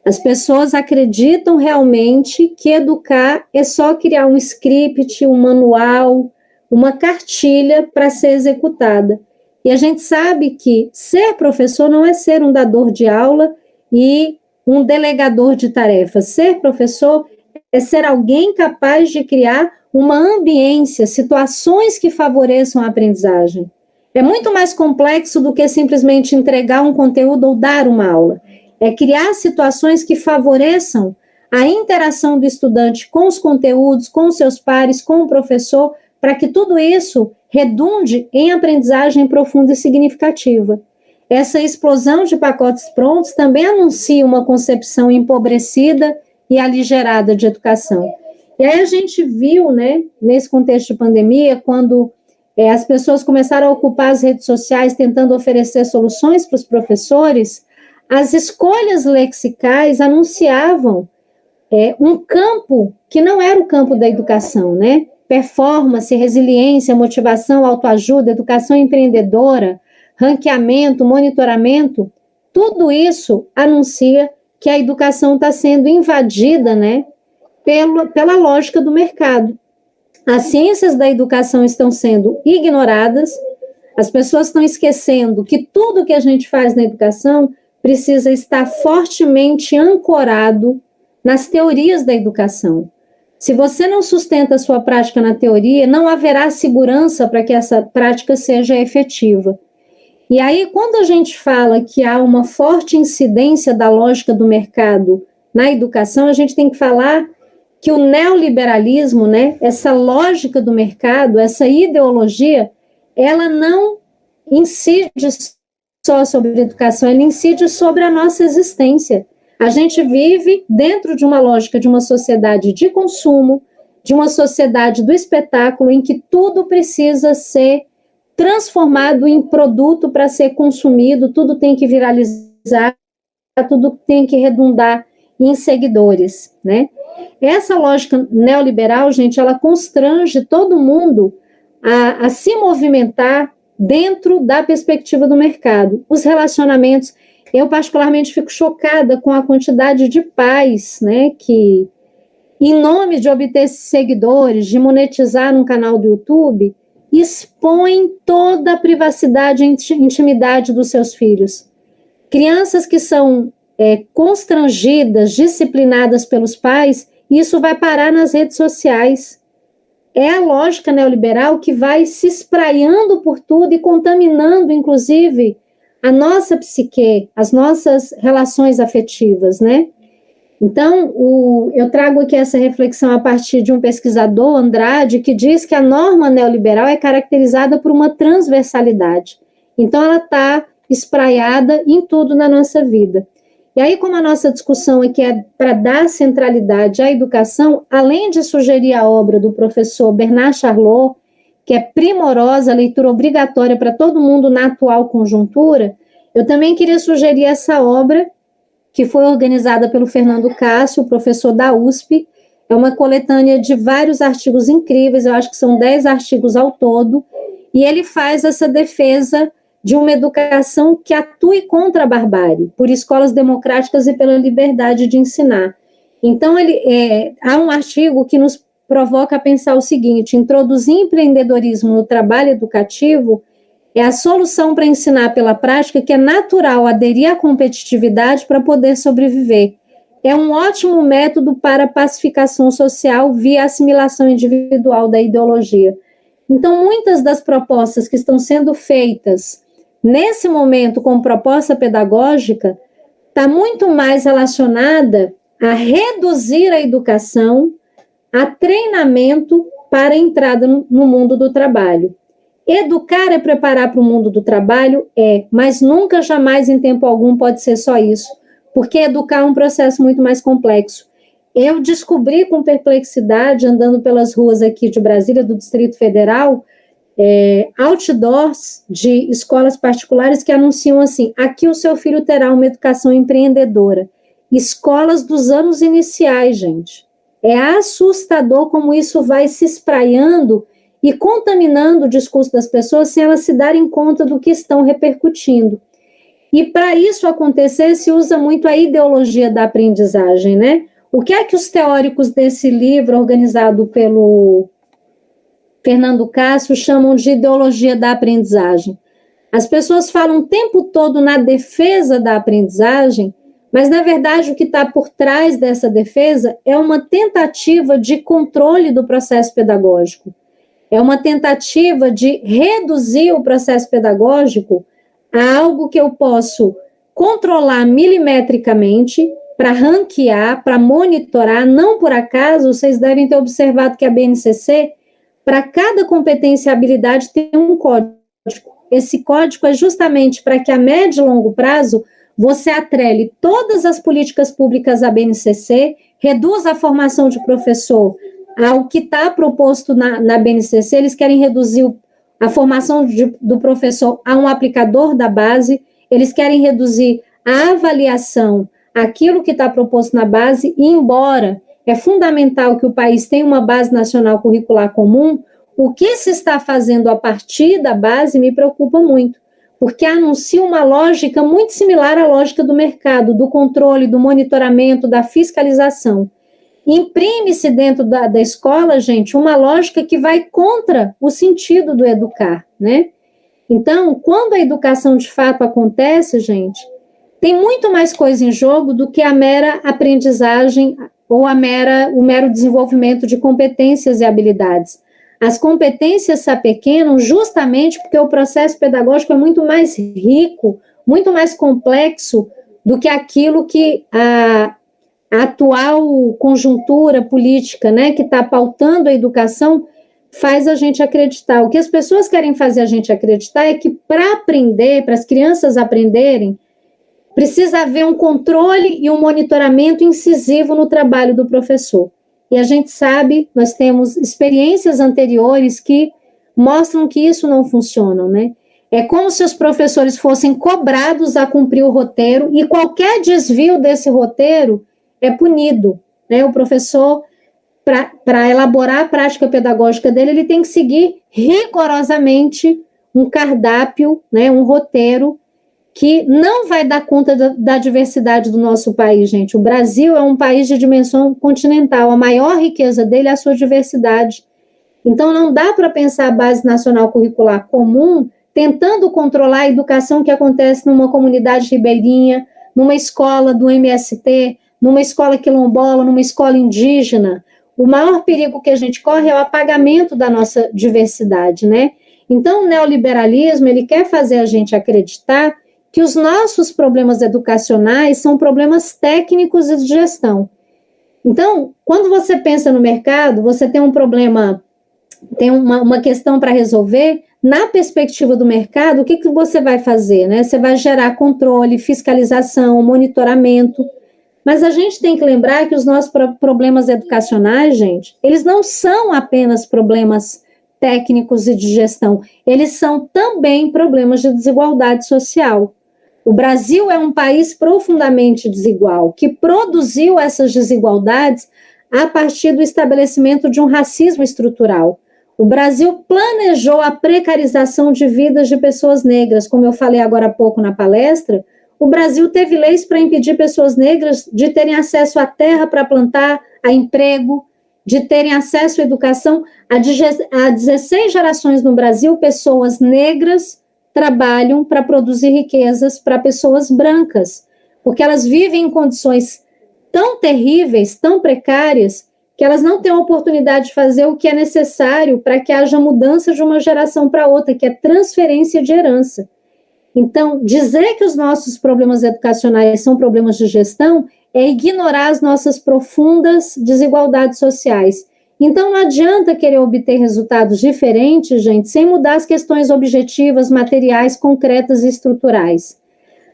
As pessoas acreditam realmente que educar é só criar um script, um manual, uma cartilha para ser executada. E a gente sabe que ser professor não é ser um dador de aula e um delegador de tarefas. Ser professor é ser alguém capaz de criar uma ambiência, situações que favoreçam a aprendizagem. É muito mais complexo do que simplesmente entregar um conteúdo ou dar uma aula. É criar situações que favoreçam a interação do estudante com os conteúdos, com os seus pares, com o professor, para que tudo isso redunde em aprendizagem profunda e significativa. Essa explosão de pacotes prontos também anuncia uma concepção empobrecida e aligerada de educação. E aí a gente viu, né, nesse contexto de pandemia, quando as pessoas começaram a ocupar as redes sociais tentando oferecer soluções para os professores, as escolhas lexicais anunciavam um campo que não era o campo da educação, né? Performance, resiliência, motivação, autoajuda, educação empreendedora, ranqueamento, monitoramento, tudo isso anuncia que a educação está sendo invadida, né, pela lógica do mercado. As ciências da educação estão sendo ignoradas, as pessoas estão esquecendo que tudo que a gente faz na educação precisa estar fortemente ancorado nas teorias da educação. Se você não sustenta a sua prática na teoria, não haverá segurança para que essa prática seja efetiva. E aí, quando a gente fala que há uma forte incidência da lógica do mercado na educação, a gente tem que falar que o neoliberalismo, né, essa lógica do mercado, essa ideologia, ela não incide só sobre a educação, ela incide sobre a nossa existência. A gente vive dentro de uma lógica de uma sociedade de consumo, de uma sociedade do espetáculo, em que tudo precisa ser transformado em produto para ser consumido, tudo tem que viralizar, tudo tem que redundar em seguidores, né? Essa lógica neoliberal, gente, ela constrange todo mundo a se movimentar dentro da perspectiva do mercado. Os relacionamentos, eu particularmente fico chocada com a quantidade de pais, né, que, em nome de obter seguidores, de monetizar um canal do YouTube, expõem toda a privacidade e intimidade dos seus filhos. Crianças que são constrangidas, disciplinadas pelos pais, isso vai parar nas redes sociais. É a lógica neoliberal que vai se espraiando por tudo e contaminando, inclusive, a nossa psique, as nossas relações afetivas, né? Então, eu trago aqui essa reflexão a partir de um pesquisador, Andrade, que diz que a norma neoliberal é caracterizada por uma transversalidade. Então, ela está espraiada em tudo na nossa vida. E aí, como a nossa discussão aqui é para dar centralidade à educação, além de sugerir a obra do professor Bernard Charlot, que é primorosa, leitura obrigatória para todo mundo na atual conjuntura, eu também queria sugerir essa obra, que foi organizada pelo Fernando Cássio, professor da USP. É uma coletânea de vários artigos incríveis, eu acho que são 10 artigos ao todo, e ele faz essa defesa de uma educação que atue contra a barbárie, por escolas democráticas e pela liberdade de ensinar. Então, há um artigo que nos provoca a pensar o seguinte: introduzir empreendedorismo no trabalho educativo é a solução para ensinar pela prática que é natural aderir à competitividade para poder sobreviver. É um ótimo método para a pacificação social via assimilação individual da ideologia. Então, muitas das propostas que estão sendo feitas nesse momento como proposta pedagógica está muito mais relacionada a reduzir a educação a treinamento para a entrada no mundo do trabalho. Educar é preparar para o mundo do trabalho? Mas nunca, jamais, em tempo algum, pode ser só isso, porque educar é um processo muito mais complexo. Eu descobri com perplexidade, andando pelas ruas aqui de Brasília, do Distrito Federal, outdoors de escolas particulares que anunciam assim: aqui o seu filho terá uma educação empreendedora. Escolas dos anos iniciais, gente. É assustador como isso vai se espraiando e contaminando o discurso das pessoas sem elas se darem conta do que estão repercutindo. E para isso acontecer, se usa muito a ideologia da aprendizagem, né? O que é que os teóricos desse livro, organizado pelo Fernando Castro, chamam de ideologia da aprendizagem? As pessoas falam o tempo todo na defesa da aprendizagem, mas, na verdade, o que está por trás dessa defesa é uma tentativa de controle do processo pedagógico. É uma tentativa de reduzir o processo pedagógico a algo que eu posso controlar milimetricamente, para ranquear, para monitorar. Não por acaso, vocês devem ter observado que a BNCC, para cada competência e habilidade, tem um código. Esse código é justamente para que a médio e longo prazo você atrele todas as políticas públicas à BNCC, reduza a formação de professor ao que está proposto na BNCC. Eles querem reduzir a formação do professor a um aplicador da base, eles querem reduzir a avaliação àquilo que está proposto na base, e embora é fundamental que o país tenha uma base nacional curricular comum, o que se está fazendo a partir da base me preocupa muito, porque anuncia uma lógica muito similar à lógica do mercado, do controle, do monitoramento, da fiscalização. Imprime-se dentro da escola, gente, uma lógica que vai contra o sentido do educar, né? Então, quando a educação de fato acontece, gente, tem muito mais coisa em jogo do que a mera aprendizagem ou o mero desenvolvimento de competências e habilidades. As competências se apequenam justamente porque o processo pedagógico é muito mais rico, muito mais complexo do que aquilo que a atual conjuntura política, né, que está pautando a educação, faz a gente acreditar. O que as pessoas querem fazer a gente acreditar é que para aprender, para as crianças aprenderem, precisa haver um controle e um monitoramento incisivo no trabalho do professor. E a gente sabe, nós temos experiências anteriores que mostram que isso não funciona, né? É como se os professores fossem cobrados a cumprir o roteiro e qualquer desvio desse roteiro é punido, né? O professor, para elaborar a prática pedagógica dele, ele tem que seguir rigorosamente um cardápio, né? Um roteiro que não vai dar conta da diversidade do nosso país, gente. O Brasil é um país de dimensão continental, a maior riqueza dele é a sua diversidade. Então, não dá para pensar a Base Nacional Curricular Comum tentando controlar a educação que acontece numa comunidade ribeirinha, numa escola do MST, numa escola quilombola, numa escola indígena. O maior perigo que a gente corre é o apagamento da nossa diversidade, né? Então, o neoliberalismo, ele quer fazer a gente acreditar que os nossos problemas educacionais são problemas técnicos e de gestão. Então, quando você pensa no mercado, você tem um problema, tem uma questão para resolver, na perspectiva do mercado, o que você vai fazer, né? Você vai gerar controle, fiscalização, monitoramento, mas a gente tem que lembrar que os nossos problemas educacionais, gente, eles não são apenas problemas técnicos e de gestão, eles são também problemas de desigualdade social. O Brasil é um país profundamente desigual, que produziu essas desigualdades a partir do estabelecimento de um racismo estrutural. O Brasil planejou a precarização de vidas de pessoas negras, como eu falei agora há pouco na palestra. O Brasil teve leis para impedir pessoas negras de terem acesso à terra para plantar, a emprego, de terem acesso à educação. Há 16 gerações no Brasil, pessoas negras trabalham para produzir riquezas para pessoas brancas, porque elas vivem em condições tão terríveis, tão precárias, que elas não têm a oportunidade de fazer o que é necessário para que haja mudança de uma geração para outra, que é transferência de herança. Então, dizer que os nossos problemas educacionais são problemas de gestão é ignorar as nossas profundas desigualdades sociais. Então, não adianta querer obter resultados diferentes, gente, sem mudar as questões objetivas, materiais, concretas e estruturais.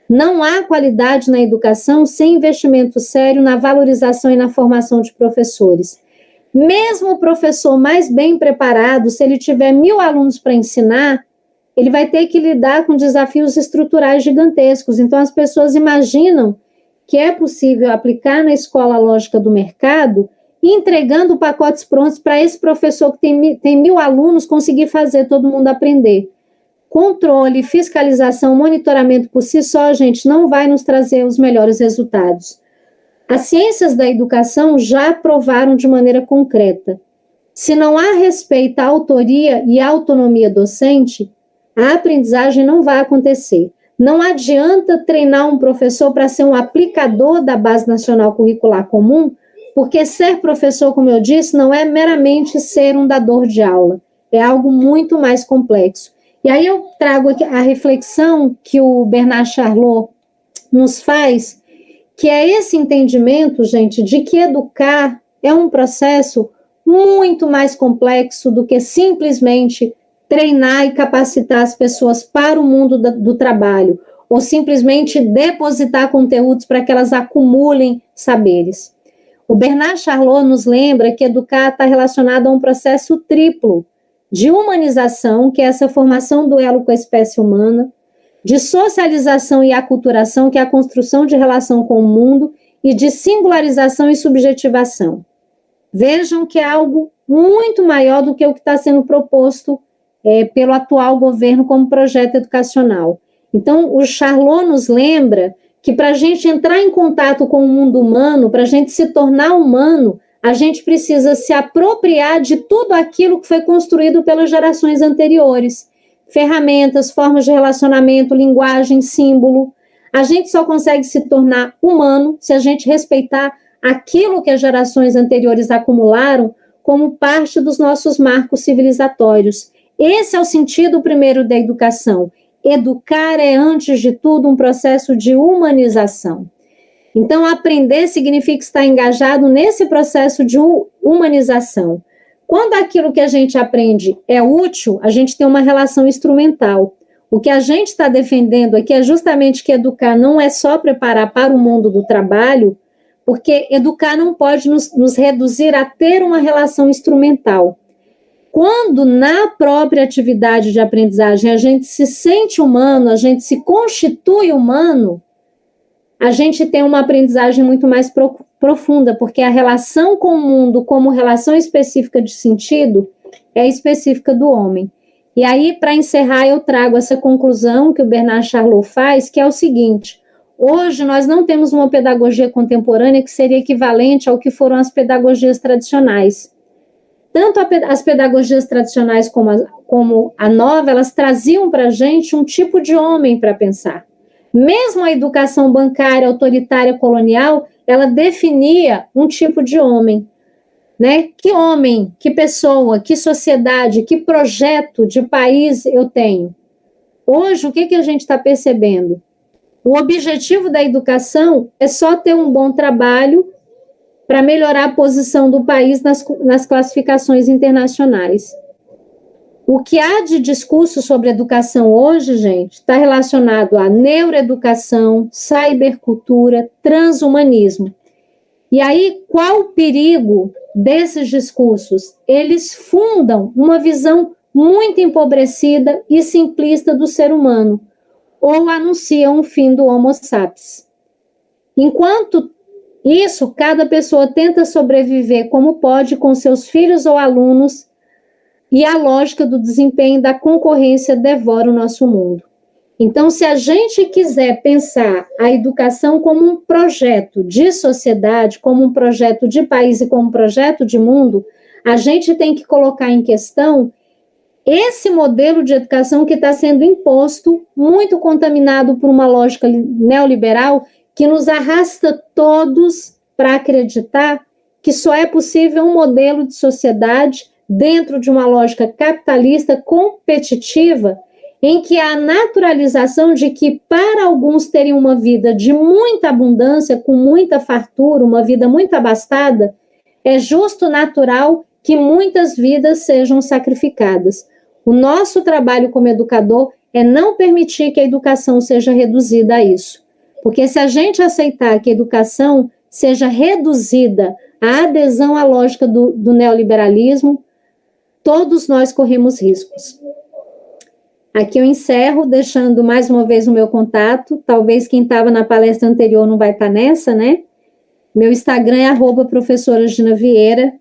Não há qualidade na educação sem investimento sério na valorização e na formação de professores. Mesmo o professor mais bem preparado, se ele tiver 1000 alunos para ensinar, ele vai ter que lidar com desafios estruturais gigantescos. Então, as pessoas imaginam que é possível aplicar na escola a lógica do mercado, entregando pacotes prontos para esse professor que tem 1000 alunos conseguir fazer todo mundo aprender. Controle, fiscalização, monitoramento por si só, gente, não vai nos trazer os melhores resultados. As ciências da educação já provaram de maneira concreta. Se não há respeito à autoria e à autonomia docente, a aprendizagem não vai acontecer. Não adianta treinar um professor para ser um aplicador da Base Nacional Curricular Comum, porque ser professor, como eu disse, não é meramente ser um dador de aula, é algo muito mais complexo. E aí eu trago aqui a reflexão que o Bernard Charlot nos faz, que é esse entendimento, gente, de que educar é um processo muito mais complexo do que simplesmente treinar e capacitar as pessoas para o mundo do trabalho, ou simplesmente depositar conteúdos para que elas acumulem saberes. O Bernard Charlot nos lembra que educar está relacionado a um processo triplo de humanização, que é essa formação do elo com a espécie humana, de socialização e aculturação, que é a construção de relação com o mundo, e de singularização e subjetivação. Vejam que é algo muito maior do que o que está sendo proposto pelo atual governo como projeto educacional. Então, o Charlot nos lembra que para a gente entrar em contato com o mundo humano, para a gente se tornar humano, a gente precisa se apropriar de tudo aquilo que foi construído pelas gerações anteriores. Ferramentas, formas de relacionamento, linguagem, símbolo. A gente só consegue se tornar humano se a gente respeitar aquilo que as gerações anteriores acumularam como parte dos nossos marcos civilizatórios. Esse é o sentido primeiro da educação. Educar é, antes de tudo, um processo de humanização. Então, aprender significa estar engajado nesse processo de humanização. Quando aquilo que a gente aprende é útil, a gente tem uma relação instrumental. O que a gente está defendendo aqui é justamente que educar não é só preparar para o mundo do trabalho, porque educar não pode nos reduzir a ter uma relação instrumental. Quando na própria atividade de aprendizagem a gente se sente humano, a gente se constitui humano, a gente tem uma aprendizagem muito mais profunda, porque a relação com o mundo como relação específica de sentido é específica do homem. E aí, para encerrar, eu trago essa conclusão que o Bernard Charlot faz, que é o seguinte: hoje nós não temos uma pedagogia contemporânea que seria equivalente ao que foram as pedagogias tradicionais. Tanto as pedagogias tradicionais como a nova, elas traziam para a gente um tipo de homem para pensar. Mesmo a educação bancária, autoritária, colonial, ela definia um tipo de homem, né? Que homem, que pessoa, que sociedade, que projeto de país eu tenho? Hoje, o que a gente está percebendo? O objetivo da educação é só ter um bom trabalho para melhorar a posição do país nas classificações internacionais. O que há de discurso sobre educação hoje, gente, está relacionado à neuroeducação, cybercultura, transhumanismo. E aí, qual o perigo desses discursos? Eles fundam uma visão muito empobrecida e simplista do ser humano, ou anunciam o fim do Homo sapiens. Enquanto isso, cada pessoa tenta sobreviver como pode com seus filhos ou alunos, e a lógica do desempenho e da concorrência devora o nosso mundo. Então, se a gente quiser pensar a educação como um projeto de sociedade, como um projeto de país e como um projeto de mundo, a gente tem que colocar em questão esse modelo de educação que está sendo imposto, muito contaminado por uma lógica neoliberal, que nos arrasta todos para acreditar que só é possível um modelo de sociedade dentro de uma lógica capitalista competitiva, em que há a naturalização de que para alguns terem uma vida de muita abundância, com muita fartura, uma vida muito abastada, é justo, natural que muitas vidas sejam sacrificadas. O nosso trabalho como educador é não permitir que a educação seja reduzida a isso. Porque se a gente aceitar que a educação seja reduzida à adesão à lógica do neoliberalismo, todos nós corremos riscos. Aqui eu encerro, deixando mais uma vez o meu contato. Talvez quem estava na palestra anterior não vai estar nessa, né? Meu Instagram é @professora Gina Vieira,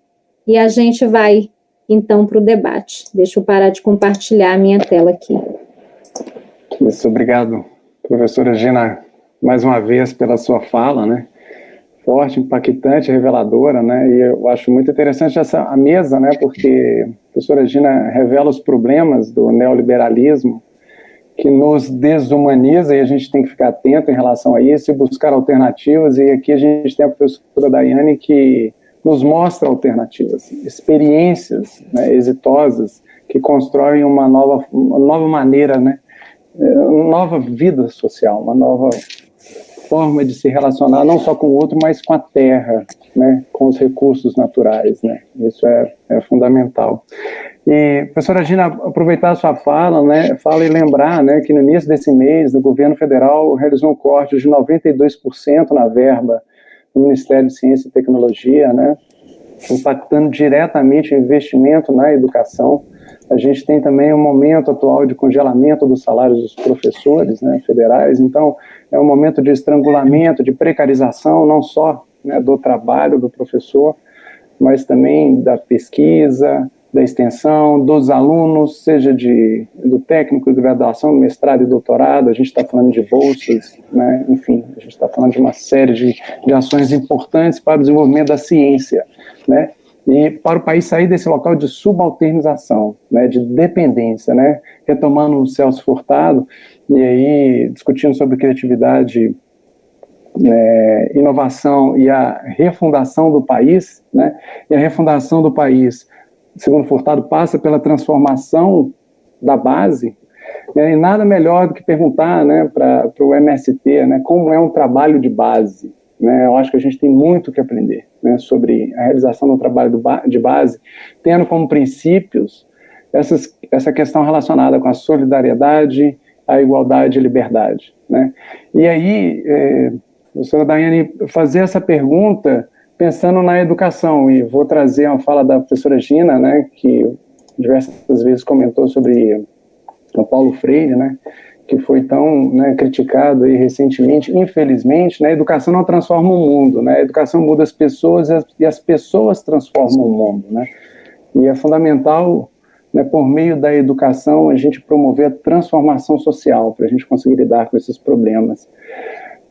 e a gente vai, então, para o debate. Deixa eu parar de compartilhar a minha tela aqui. Isso, obrigado, professora Gina, mais uma vez pela sua fala, né? Forte, impactante, reveladora, né? E eu acho muito interessante a mesa, né? Porque a professora Gina revela os problemas do neoliberalismo que nos desumaniza, e a gente tem que ficar atento em relação a isso e buscar alternativas. E aqui a gente tem a professora Daiane que nos mostra alternativas, experiências, né, exitosas que constroem uma nova maneira, né? Uma nova vida social, uma nova forma de se relacionar não só com o outro, mas com a terra, né, com os recursos naturais, né, isso é fundamental. E, professora Gina, aproveitar a sua fala, né, e lembrar, né, que no início desse mês o governo federal realizou um corte de 92% na verba do Ministério de Ciência e Tecnologia, né, impactando diretamente o investimento na educação. A gente tem também um momento atual de congelamento dos salários dos professores, né, federais, então é um momento de estrangulamento, de precarização, não só, né, do trabalho do professor, mas também da pesquisa, da extensão, dos alunos, seja do técnico de graduação, mestrado e doutorado. A gente está falando de bolsas, né, enfim, a gente está falando de uma série de ações importantes para o desenvolvimento da ciência, né, e para o país sair desse local de subalternização, né, de dependência, né, retomando o Celso Furtado, e aí discutindo sobre criatividade, inovação e a refundação do país, né, e a refundação do país, segundo Furtado, passa pela transformação da base, né, e nada melhor do que perguntar, né, para o MST, né, como é um trabalho de base, né. Eu acho que a gente tem muito que aprender, né, sobre a realização do trabalho de base, tendo como princípios essa questão relacionada com a solidariedade, a igualdade e a liberdade, né. E aí, professora Daiane, fazer essa pergunta pensando na educação, e vou trazer uma fala da professora Gina, né, que diversas vezes comentou sobre o Paulo Freire, né, que foi tão, né, criticado aí recentemente. Infelizmente, né, a educação não transforma o mundo, né, a educação muda as pessoas e as pessoas transformam o mundo, né, e é fundamental, né, por meio da educação, a gente promover a transformação social para a gente conseguir lidar com esses problemas.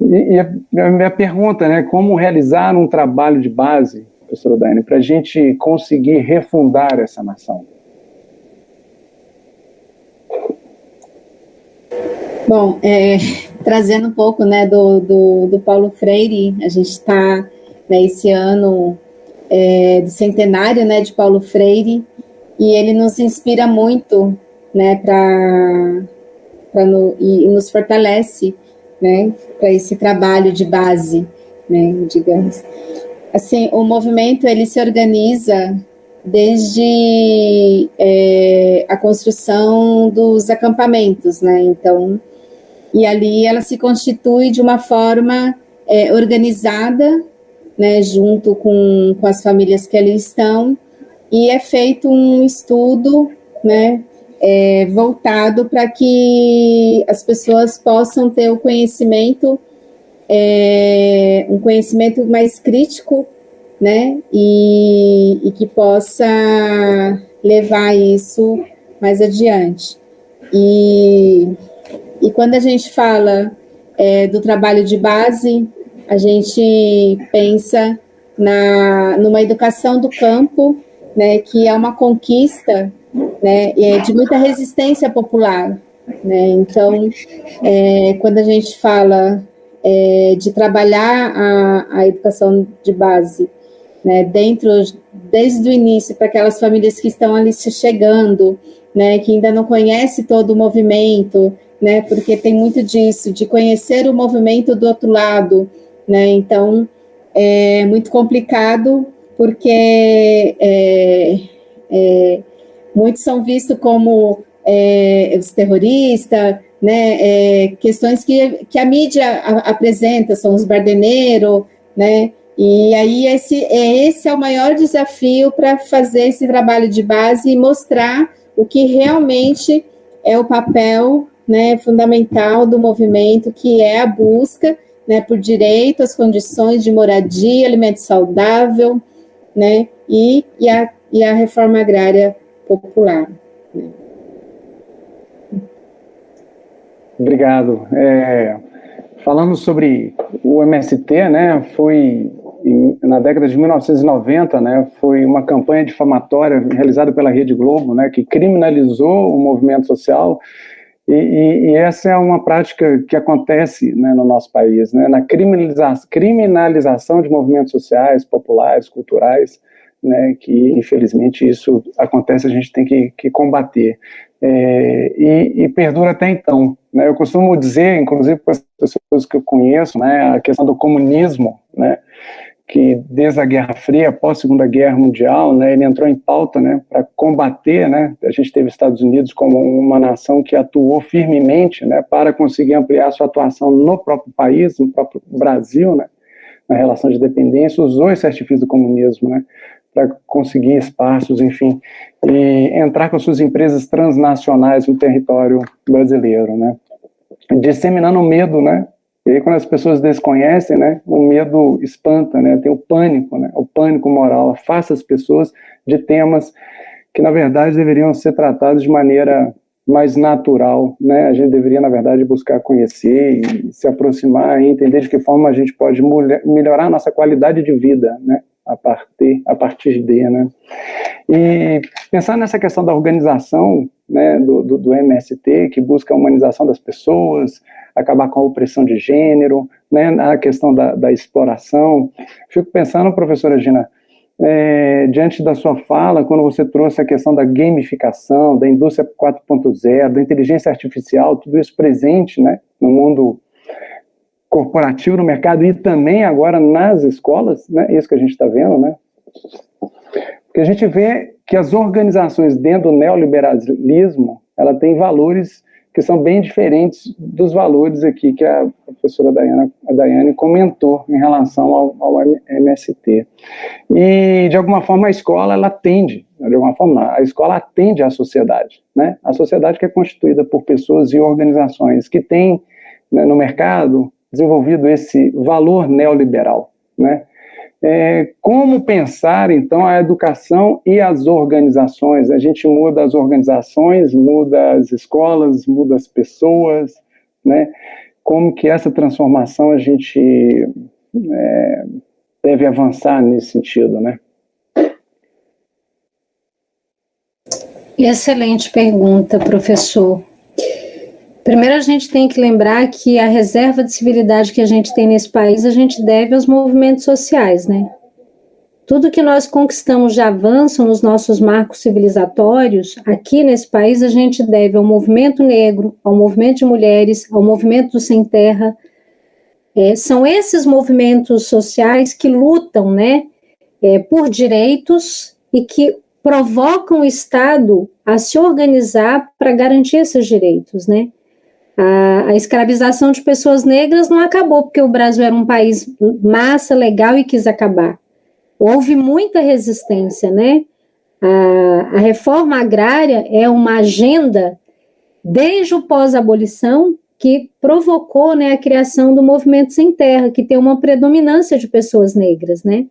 E a minha pergunta, né, como realizar um trabalho de base, professora Daiane, para a gente conseguir refundar essa nação? Bom, trazendo um pouco, né, do Paulo Freire, a gente está, né, esse ano do centenário, né, de Paulo Freire, e ele nos inspira muito, né, e nos fortalece, né, para esse trabalho de base, né, digamos. Assim, o movimento, ele se organiza desde a construção dos acampamentos, né, então, e ali ela se constitui de uma forma organizada, né, junto com as famílias que ali estão, e é feito um estudo, né, voltado para que as pessoas possam ter o conhecimento, um conhecimento mais crítico, né, e que possa levar isso mais adiante. E quando a gente fala do trabalho de base, a gente pensa numa educação do campo, né, que é uma conquista, né, de muita resistência popular, né. Então, quando a gente fala de trabalhar a educação de base, né, desde o início, para aquelas famílias que estão ali se chegando, né, que ainda não conhecem todo o movimento, né, porque tem muito disso, de conhecer o movimento do outro lado, né, então é muito complicado, porque muitos são vistos como os terroristas, né, questões que a mídia apresenta, são os barderneiros, né, e aí esse é o maior desafio para fazer esse trabalho de base e mostrar o que realmente é o papel, né, fundamental do movimento, que é a busca, né, por direito às condições de moradia, alimento saudável, né, e a reforma agrária popular. Obrigado. Falando sobre o MST, né, foi na década de 1990, né, foi uma campanha difamatória realizada pela Rede Globo, né, que criminalizou o movimento social, e essa é uma prática que acontece, né, no nosso país, né, na criminalização de movimentos sociais, populares, culturais, né, que infelizmente isso acontece, a gente tem que combater. E perdura até então, né? Eu costumo dizer, inclusive com as pessoas que eu conheço, né, a questão do comunismo, né, que desde a Guerra Fria, após a Segunda Guerra Mundial, né, ele entrou em pauta, né, para combater, né, a gente teve os Estados Unidos como uma nação que atuou firmemente, né, para conseguir ampliar sua atuação no próprio país, no próprio Brasil, né, na relação de dependência, usou esse artifício do comunismo, né, para conseguir espaços, enfim, e entrar com suas empresas transnacionais no território brasileiro, né, disseminando medo, né, e aí quando as pessoas desconhecem, né, o medo espanta, né, tem o pânico moral, afasta as pessoas de temas que, na verdade, deveriam ser tratados de maneira mais natural, né, a gente deveria, na verdade, buscar conhecer e se aproximar e entender de que forma a gente pode melhorar a nossa qualidade de vida, né, a partir de, né, e pensar nessa questão da organização, né, do MST, que busca a humanização das pessoas, acabar com a opressão de gênero, né, a questão da exploração. Fico pensando, professora Gina, diante da sua fala, quando você trouxe a questão da gamificação, da indústria 4.0, da inteligência artificial, tudo isso presente, né, no mundo corporativo, no mercado e também agora nas escolas, né, isso que a gente está vendo, né, porque a gente vê que as organizações dentro do neoliberalismo, ela tem valores que são bem diferentes dos valores aqui que a professora Daiane comentou em relação ao MST. E, de alguma forma, a escola, ela atende, de alguma forma, a escola atende à sociedade, né? A sociedade que é constituída por pessoas e organizações que têm, né, no mercado, desenvolvido esse valor neoliberal, né? Como pensar, então, a educação e as organizações? A gente muda as organizações, muda as escolas, muda as pessoas, né? Como que essa transformação a gente deve avançar nesse sentido, né? Excelente pergunta, professor. Primeiro, a gente tem que lembrar que a reserva de civilidade que a gente tem nesse país, a gente deve aos movimentos sociais, né? Tudo que nós conquistamos de avanço nos nossos marcos civilizatórios, aqui nesse país, a gente deve ao movimento negro, ao movimento de mulheres, ao movimento do sem terra. São esses movimentos sociais que lutam, né, por direitos e que provocam o Estado a se organizar para garantir esses direitos, né? A escravização de pessoas negras não acabou porque o Brasil era um país massa, legal e quis acabar. Houve muita resistência, né? A reforma agrária é uma agenda desde o pós-abolição que provocou, né, a criação do movimento sem terra, que tem uma predominância de pessoas negras, né?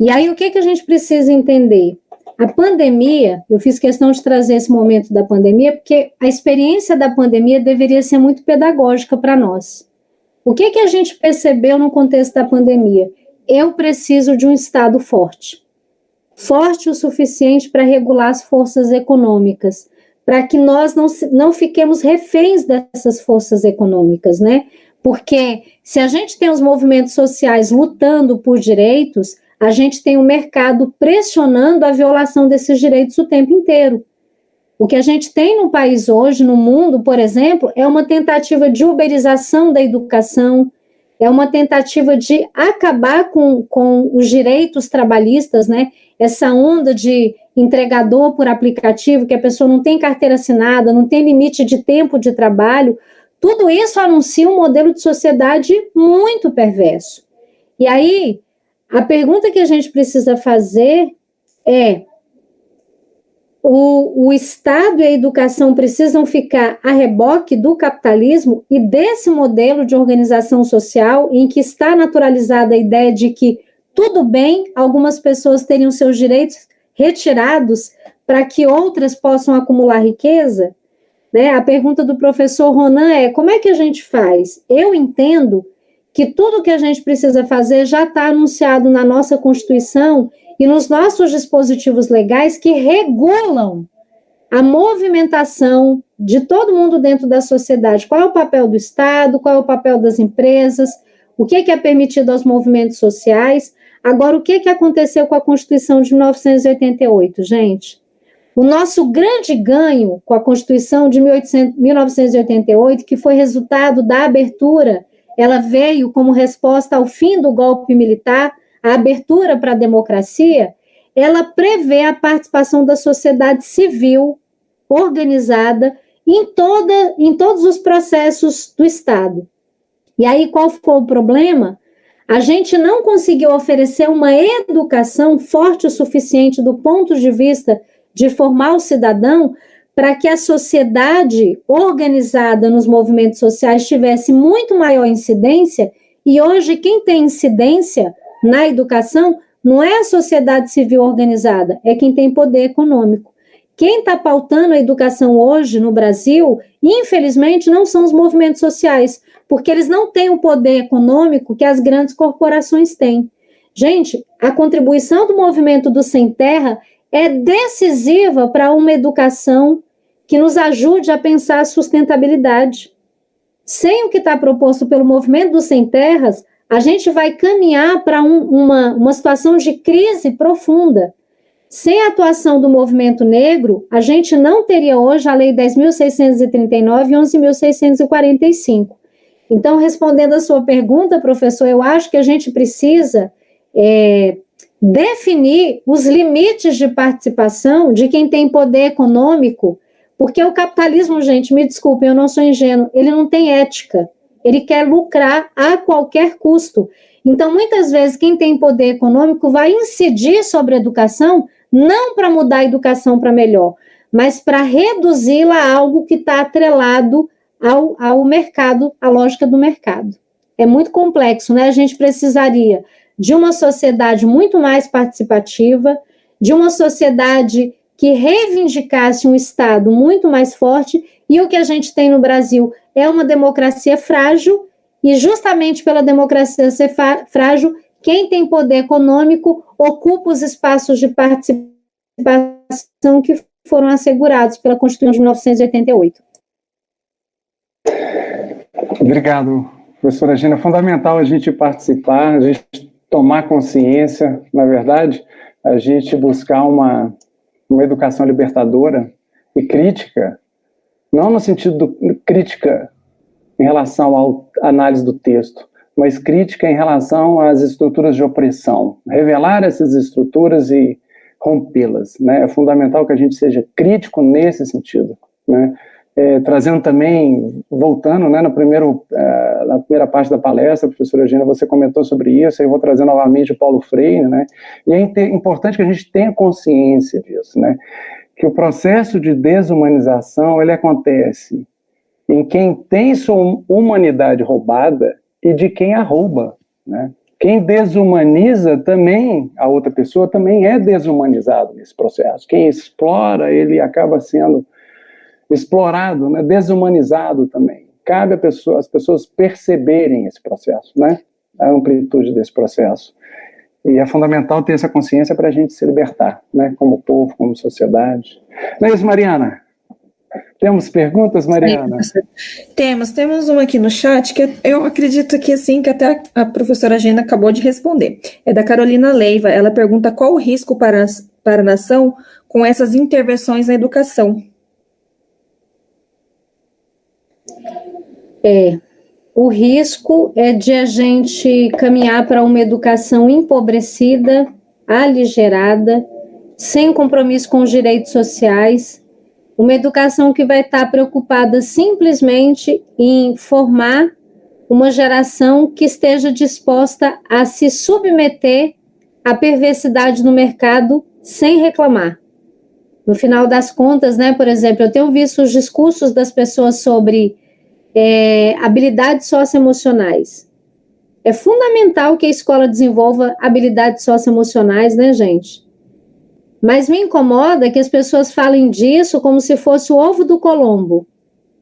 E aí o que a gente precisa entender? A pandemia, eu fiz questão de trazer esse momento da pandemia, porque a experiência da pandemia deveria ser muito pedagógica para nós. O que a gente percebeu no contexto da pandemia? Eu preciso de um Estado forte. Forte o suficiente para regular as forças econômicas, para que nós não fiquemos reféns dessas forças econômicas, né? Porque se a gente tem os movimentos sociais lutando por direitos, a gente tem o mercado pressionando a violação desses direitos o tempo inteiro. O que a gente tem no país hoje, no mundo, por exemplo, é uma tentativa de uberização da educação, é uma tentativa de acabar com os direitos trabalhistas, né? Essa onda de entregador por aplicativo, que a pessoa não tem carteira assinada, não tem limite de tempo de trabalho, tudo isso anuncia um modelo de sociedade muito perverso. E aí, a pergunta que a gente precisa fazer é: o Estado e a educação precisam ficar a reboque do capitalismo e desse modelo de organização social em que está naturalizada a ideia de que tudo bem algumas pessoas terem os seus direitos retirados para que outras possam acumular riqueza? Né? A pergunta do professor Ronan é: como é que a gente faz? Eu entendo que tudo que a gente precisa fazer já está anunciado na nossa Constituição e nos nossos dispositivos legais que regulam a movimentação de todo mundo dentro da sociedade. Qual é o papel do Estado, qual é o papel das empresas, o que é permitido aos movimentos sociais. Agora, o que aconteceu com a Constituição de 1988, gente? O nosso grande ganho com a Constituição de 1988, que foi resultado da abertura, ela veio como resposta ao fim do golpe militar, a abertura para a democracia, ela prevê a participação da sociedade civil organizada em todos os processos do Estado. E aí, qual foi o problema? A gente não conseguiu oferecer uma educação forte o suficiente do ponto de vista de formar o cidadão para que a sociedade organizada nos movimentos sociais tivesse muito maior incidência, e hoje quem tem incidência na educação não é a sociedade civil organizada, é quem tem poder econômico. Quem está pautando a educação hoje no Brasil, infelizmente, não são os movimentos sociais, porque eles não têm o poder econômico que as grandes corporações têm. Gente, a contribuição do movimento do Sem Terra é decisiva para uma educação que nos ajude a pensar a sustentabilidade. Sem o que está proposto pelo movimento dos Sem Terras, a gente vai caminhar para uma situação de crise profunda. Sem a atuação do movimento negro, a gente não teria hoje a Lei 10.639 e 11.645. Então, respondendo a sua pergunta, professor, eu acho que a gente precisa definir os limites de participação de quem tem poder econômico, porque o capitalismo, gente, me desculpem, eu não sou ingênuo, ele não tem ética, ele quer lucrar a qualquer custo. Então, muitas vezes, quem tem poder econômico vai incidir sobre a educação, não para mudar a educação para melhor, mas para reduzi-la a algo que está atrelado ao mercado, à lógica do mercado. É muito complexo, né? A gente precisaria de uma sociedade muito mais participativa, de uma sociedade que reivindicasse um Estado muito mais forte, e o que a gente tem no Brasil é uma democracia frágil, e justamente pela democracia ser frágil, quem tem poder econômico ocupa os espaços de participação que foram assegurados pela Constituição de 1988. Obrigado, professora Gina. É fundamental a gente participar, a gente tomar consciência, na verdade, a gente buscar uma educação libertadora e crítica, não no sentido crítica em relação à análise do texto, mas crítica em relação às estruturas de opressão, revelar essas estruturas e rompê-las, né? É fundamental que a gente seja crítico nesse sentido, né? Trazendo também, voltando, né, na primeira parte da palestra, professora Gina, você comentou sobre isso, eu vou trazer novamente o Paulo Freire, né, e é importante que a gente tenha consciência disso, né, que o processo de desumanização, ele acontece em quem tem sua humanidade roubada e de quem a rouba, né. Quem desumaniza também, a outra pessoa também é desumanizado nesse processo. Quem explora, ele acaba sendo explorado, né, desumanizado também. Cabe às pessoas perceberem esse processo, né, a amplitude desse processo. E é fundamental ter essa consciência para a gente se libertar, né, como povo, como sociedade. Não é isso, Mariana? Temos perguntas, Mariana? Temos uma aqui no chat que eu acredito que assim, que até a professora Gina acabou de responder. É da Carolina Leiva. Ela pergunta qual o risco para a nação com essas intervenções na educação. o risco é de a gente caminhar para uma educação empobrecida, aligerada, sem compromisso com os direitos sociais, uma educação que vai estar preocupada simplesmente em formar uma geração que esteja disposta a se submeter à perversidade no mercado sem reclamar. No final das contas, né, por exemplo, eu tenho visto os discursos das pessoas sobre habilidades socioemocionais. É fundamental que a escola desenvolva habilidades socioemocionais, né, gente? Mas me incomoda que as pessoas falem disso como se fosse o ovo do Colombo,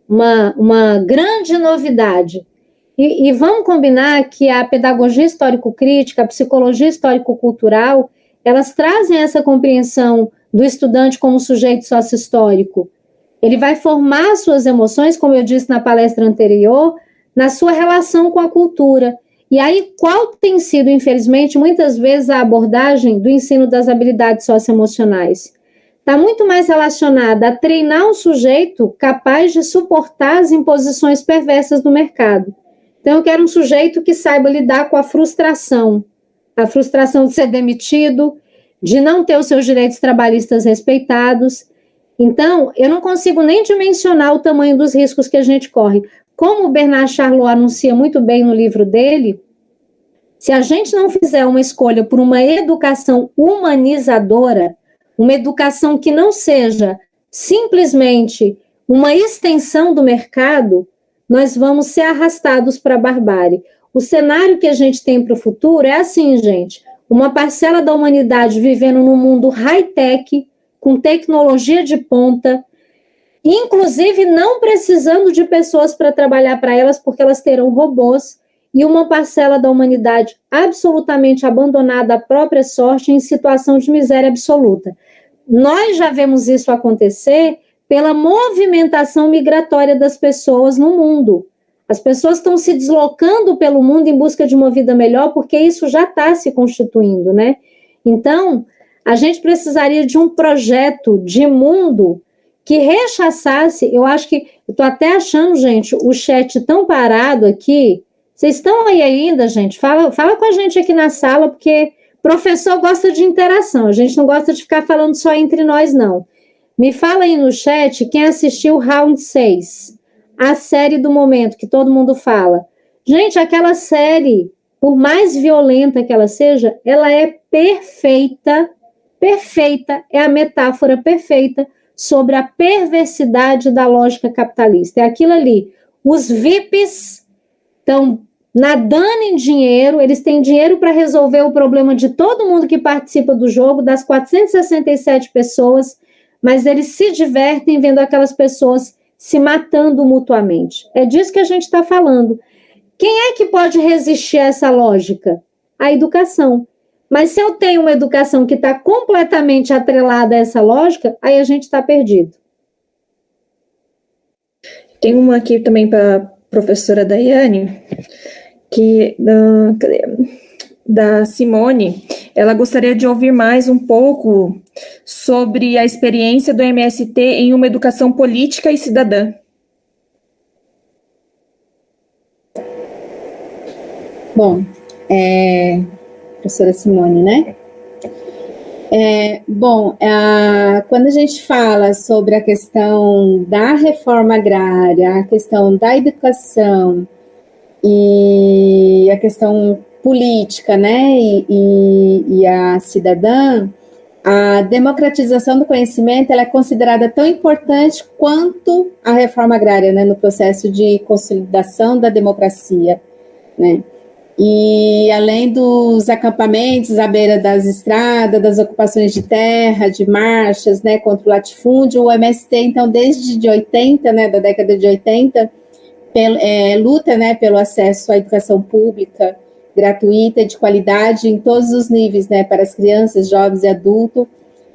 uma grande novidade. E vamos combinar que a pedagogia histórico-crítica, a psicologia histórico-cultural, elas trazem essa compreensão do estudante como sujeito sócio-histórico. Ele vai formar suas emoções, como eu disse na palestra anterior, na sua relação com a cultura. E aí, qual tem sido, infelizmente, muitas vezes a abordagem do ensino das habilidades socioemocionais? Está muito mais relacionada a treinar um sujeito capaz de suportar as imposições perversas do mercado. Então, eu quero um sujeito que saiba lidar com a frustração de ser demitido, de não ter os seus direitos trabalhistas respeitados. Então, eu não consigo nem dimensionar o tamanho dos riscos que a gente corre. Como o Bernard Charlot anuncia muito bem no livro dele, se a gente não fizer uma escolha por uma educação humanizadora, uma educação que não seja simplesmente uma extensão do mercado, nós vamos ser arrastados para a barbárie. O cenário que a gente tem para o futuro é assim, gente, uma parcela da humanidade vivendo num mundo high-tech, com tecnologia de ponta, inclusive não precisando de pessoas para trabalhar para elas, porque elas terão robôs, e uma parcela da humanidade absolutamente abandonada à própria sorte, em situação de miséria absoluta. Nós já vemos isso acontecer pela movimentação migratória das pessoas no mundo. As pessoas estão se deslocando pelo mundo em busca de uma vida melhor, porque isso já está se constituindo, né? Então, a gente precisaria de um projeto de mundo que rechaçasse. Eu acho que, eu estou até achando, gente, o chat tão parado aqui. Vocês estão aí ainda, gente? Fala com a gente aqui na sala, porque professor gosta de interação, a gente não gosta de ficar falando só entre nós, não. Me fala aí no chat quem assistiu Round 6, a série do momento, que todo mundo fala. Gente, aquela série, por mais violenta que ela seja, ela é perfeita, é a metáfora perfeita sobre a perversidade da lógica capitalista. É aquilo ali, os VIPs estão nadando em dinheiro, eles têm dinheiro para resolver o problema de todo mundo que participa do jogo, das 467 pessoas, mas eles se divertem vendo aquelas pessoas se matando mutuamente. É disso que a gente está falando. Quem é que pode resistir a essa lógica? A educação. Mas se eu tenho uma educação que está completamente atrelada a essa lógica, aí a gente está perdido. Tem uma aqui também para a professora Daiane, que da Simone. Ela gostaria de ouvir mais um pouco sobre a experiência do MST em uma educação política e cidadã. Bom, professora Simone, né? Quando a gente fala sobre a questão da reforma agrária, a questão da educação e a questão política, né, e a cidadã, a democratização do conhecimento ela é considerada tão importante quanto a reforma agrária, né, no processo de consolidação da democracia, né. E além dos acampamentos à beira das estradas, das ocupações de terra, de marchas, né, contra o latifúndio, o MST, então, desde 80, né, da década de 80, luta, né, pelo acesso à educação pública, gratuita, de qualidade, em todos os níveis, né, para as crianças, jovens e adultos,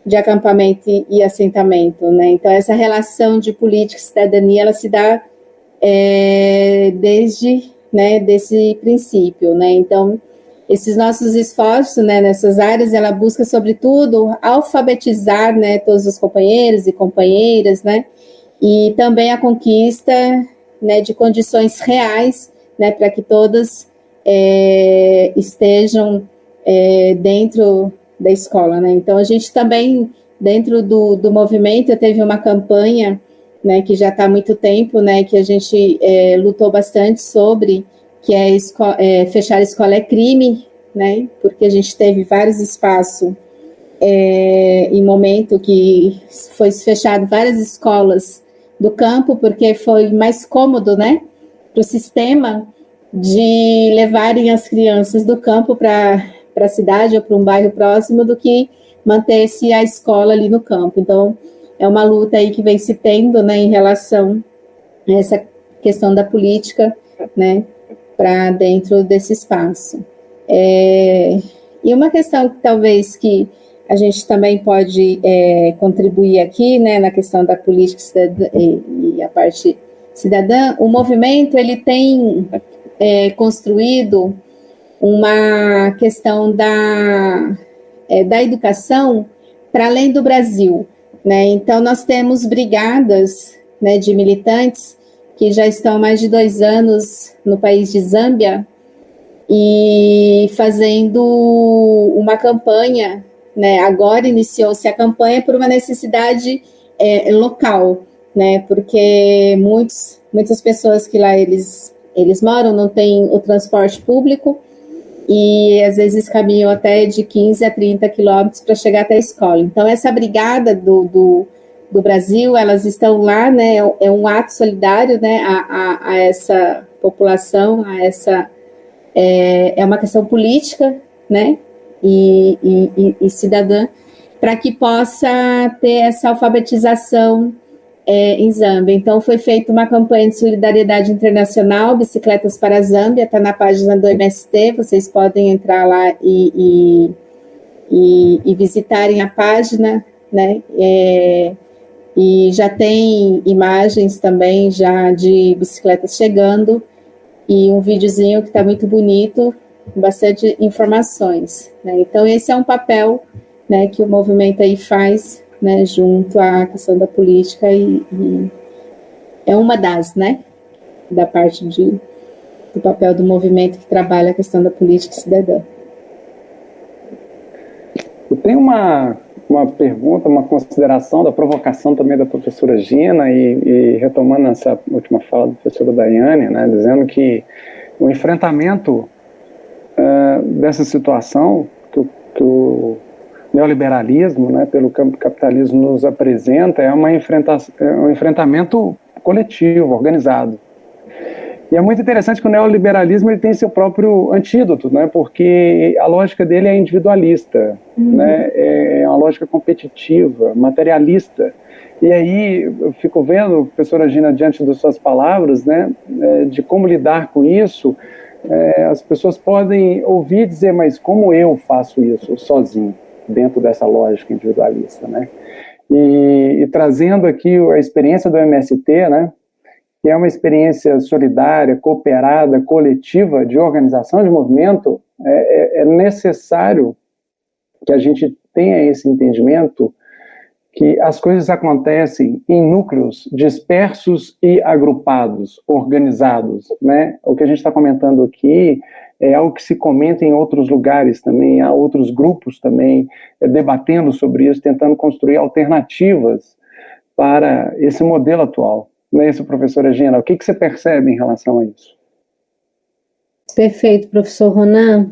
de acampamento e assentamento, né. Então, essa relação de política e cidadania, ela se dá desde, né, desse princípio, né. Então, esses nossos esforços, né, nessas áreas, ela busca, sobretudo, alfabetizar, né, todos os companheiros e companheiras, né, e também a conquista, né, de condições reais né, para que todas estejam dentro da escola, né? Então, a gente também, dentro do movimento, teve uma campanha, né, que já está há muito tempo, né, que a gente lutou bastante sobre, que fechar a escola é crime, né, porque a gente teve vários espaços em momento que foi fechado várias escolas do campo, porque foi mais cômodo, né, para o sistema de levarem as crianças do campo para a cidade ou para um bairro próximo do que manter-se a escola ali no campo. Então, é uma luta aí que vem se tendo, né, em relação a essa questão da política, né, para dentro desse espaço. E uma questão que talvez que a gente também pode contribuir aqui, né, na questão da política cidadã, e a parte cidadã, o movimento ele tem construído uma questão da educação para além do Brasil, né? Então, nós temos brigadas, né, de militantes que já estão há mais de 2 anos no país de Zâmbia e fazendo uma campanha, né? Agora iniciou-se a campanha por uma necessidade local, né? Porque muitas pessoas que lá eles moram não têm o transporte público e às vezes caminham até de 15 a 30 quilômetros para chegar até a escola. Então, essa brigada do Brasil, elas estão lá, né, é um ato solidário, né, a essa população, é uma questão política, né, e cidadã, para que possa ter essa alfabetização em Zâmbia. Então, foi feita uma campanha de solidariedade internacional, Bicicletas para a Zâmbia, está na página do MST, vocês podem entrar lá e visitarem a página, né? E já tem imagens também já de bicicletas chegando e um videozinho que está muito bonito, com bastante informações, né? Então, esse é um papel, né, que o movimento aí faz, né, junto à questão da política e é uma das, né, da parte do papel do movimento que trabalha a questão da política cidadã. Eu tenho uma pergunta, uma consideração da provocação também da professora Gina e retomando essa última fala da professora Daiane, né, dizendo que o enfrentamento dessa situação que o neoliberalismo, né, pelo campo capitalismo nos apresenta é um enfrentamento coletivo, organizado. E é muito interessante que o neoliberalismo ele tem seu próprio antídoto, né, porque a lógica dele é individualista, né, é uma lógica competitiva, materialista. E aí eu fico vendo, professora Gina, diante das suas palavras, né, de como lidar com isso, as pessoas podem ouvir e dizer, mas como eu faço isso sozinho? Dentro dessa lógica individualista, né? E trazendo aqui a experiência do MST, né? Que é uma experiência solidária, cooperada, coletiva, de organização de movimento, é necessário que a gente tenha esse entendimento que as coisas acontecem em núcleos dispersos e agrupados, organizados, né? O que a gente está comentando aqui é algo que se comenta em outros lugares também, há outros grupos também debatendo sobre isso, tentando construir alternativas para esse modelo atual. Não é isso, professora Gina? O que você percebe em relação a isso? Perfeito, professor Ronan.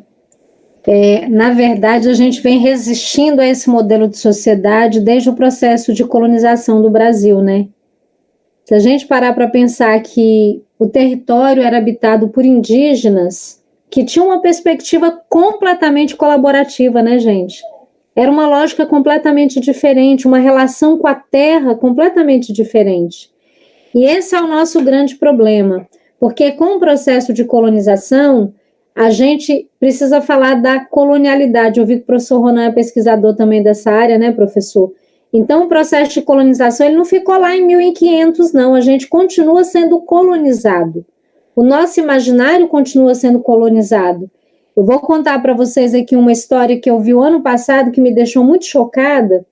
Na verdade, a gente vem resistindo a esse modelo de sociedade desde o processo de colonização do Brasil, né? Se a gente parar para pensar que o território era habitado por indígenas que tinham uma perspectiva completamente colaborativa, né, gente? Era uma lógica completamente diferente, uma relação com a terra completamente diferente. E esse é o nosso grande problema, porque com o processo de colonização, a gente precisa falar da colonialidade. Eu vi que o professor Ronan é pesquisador também dessa área, né, professor? Então, o processo de colonização, ele não ficou lá em 1500, não. A gente continua sendo colonizado. O nosso imaginário continua sendo colonizado. Eu vou contar para vocês aqui uma história que eu vi o ano passado, que me deixou muito chocada,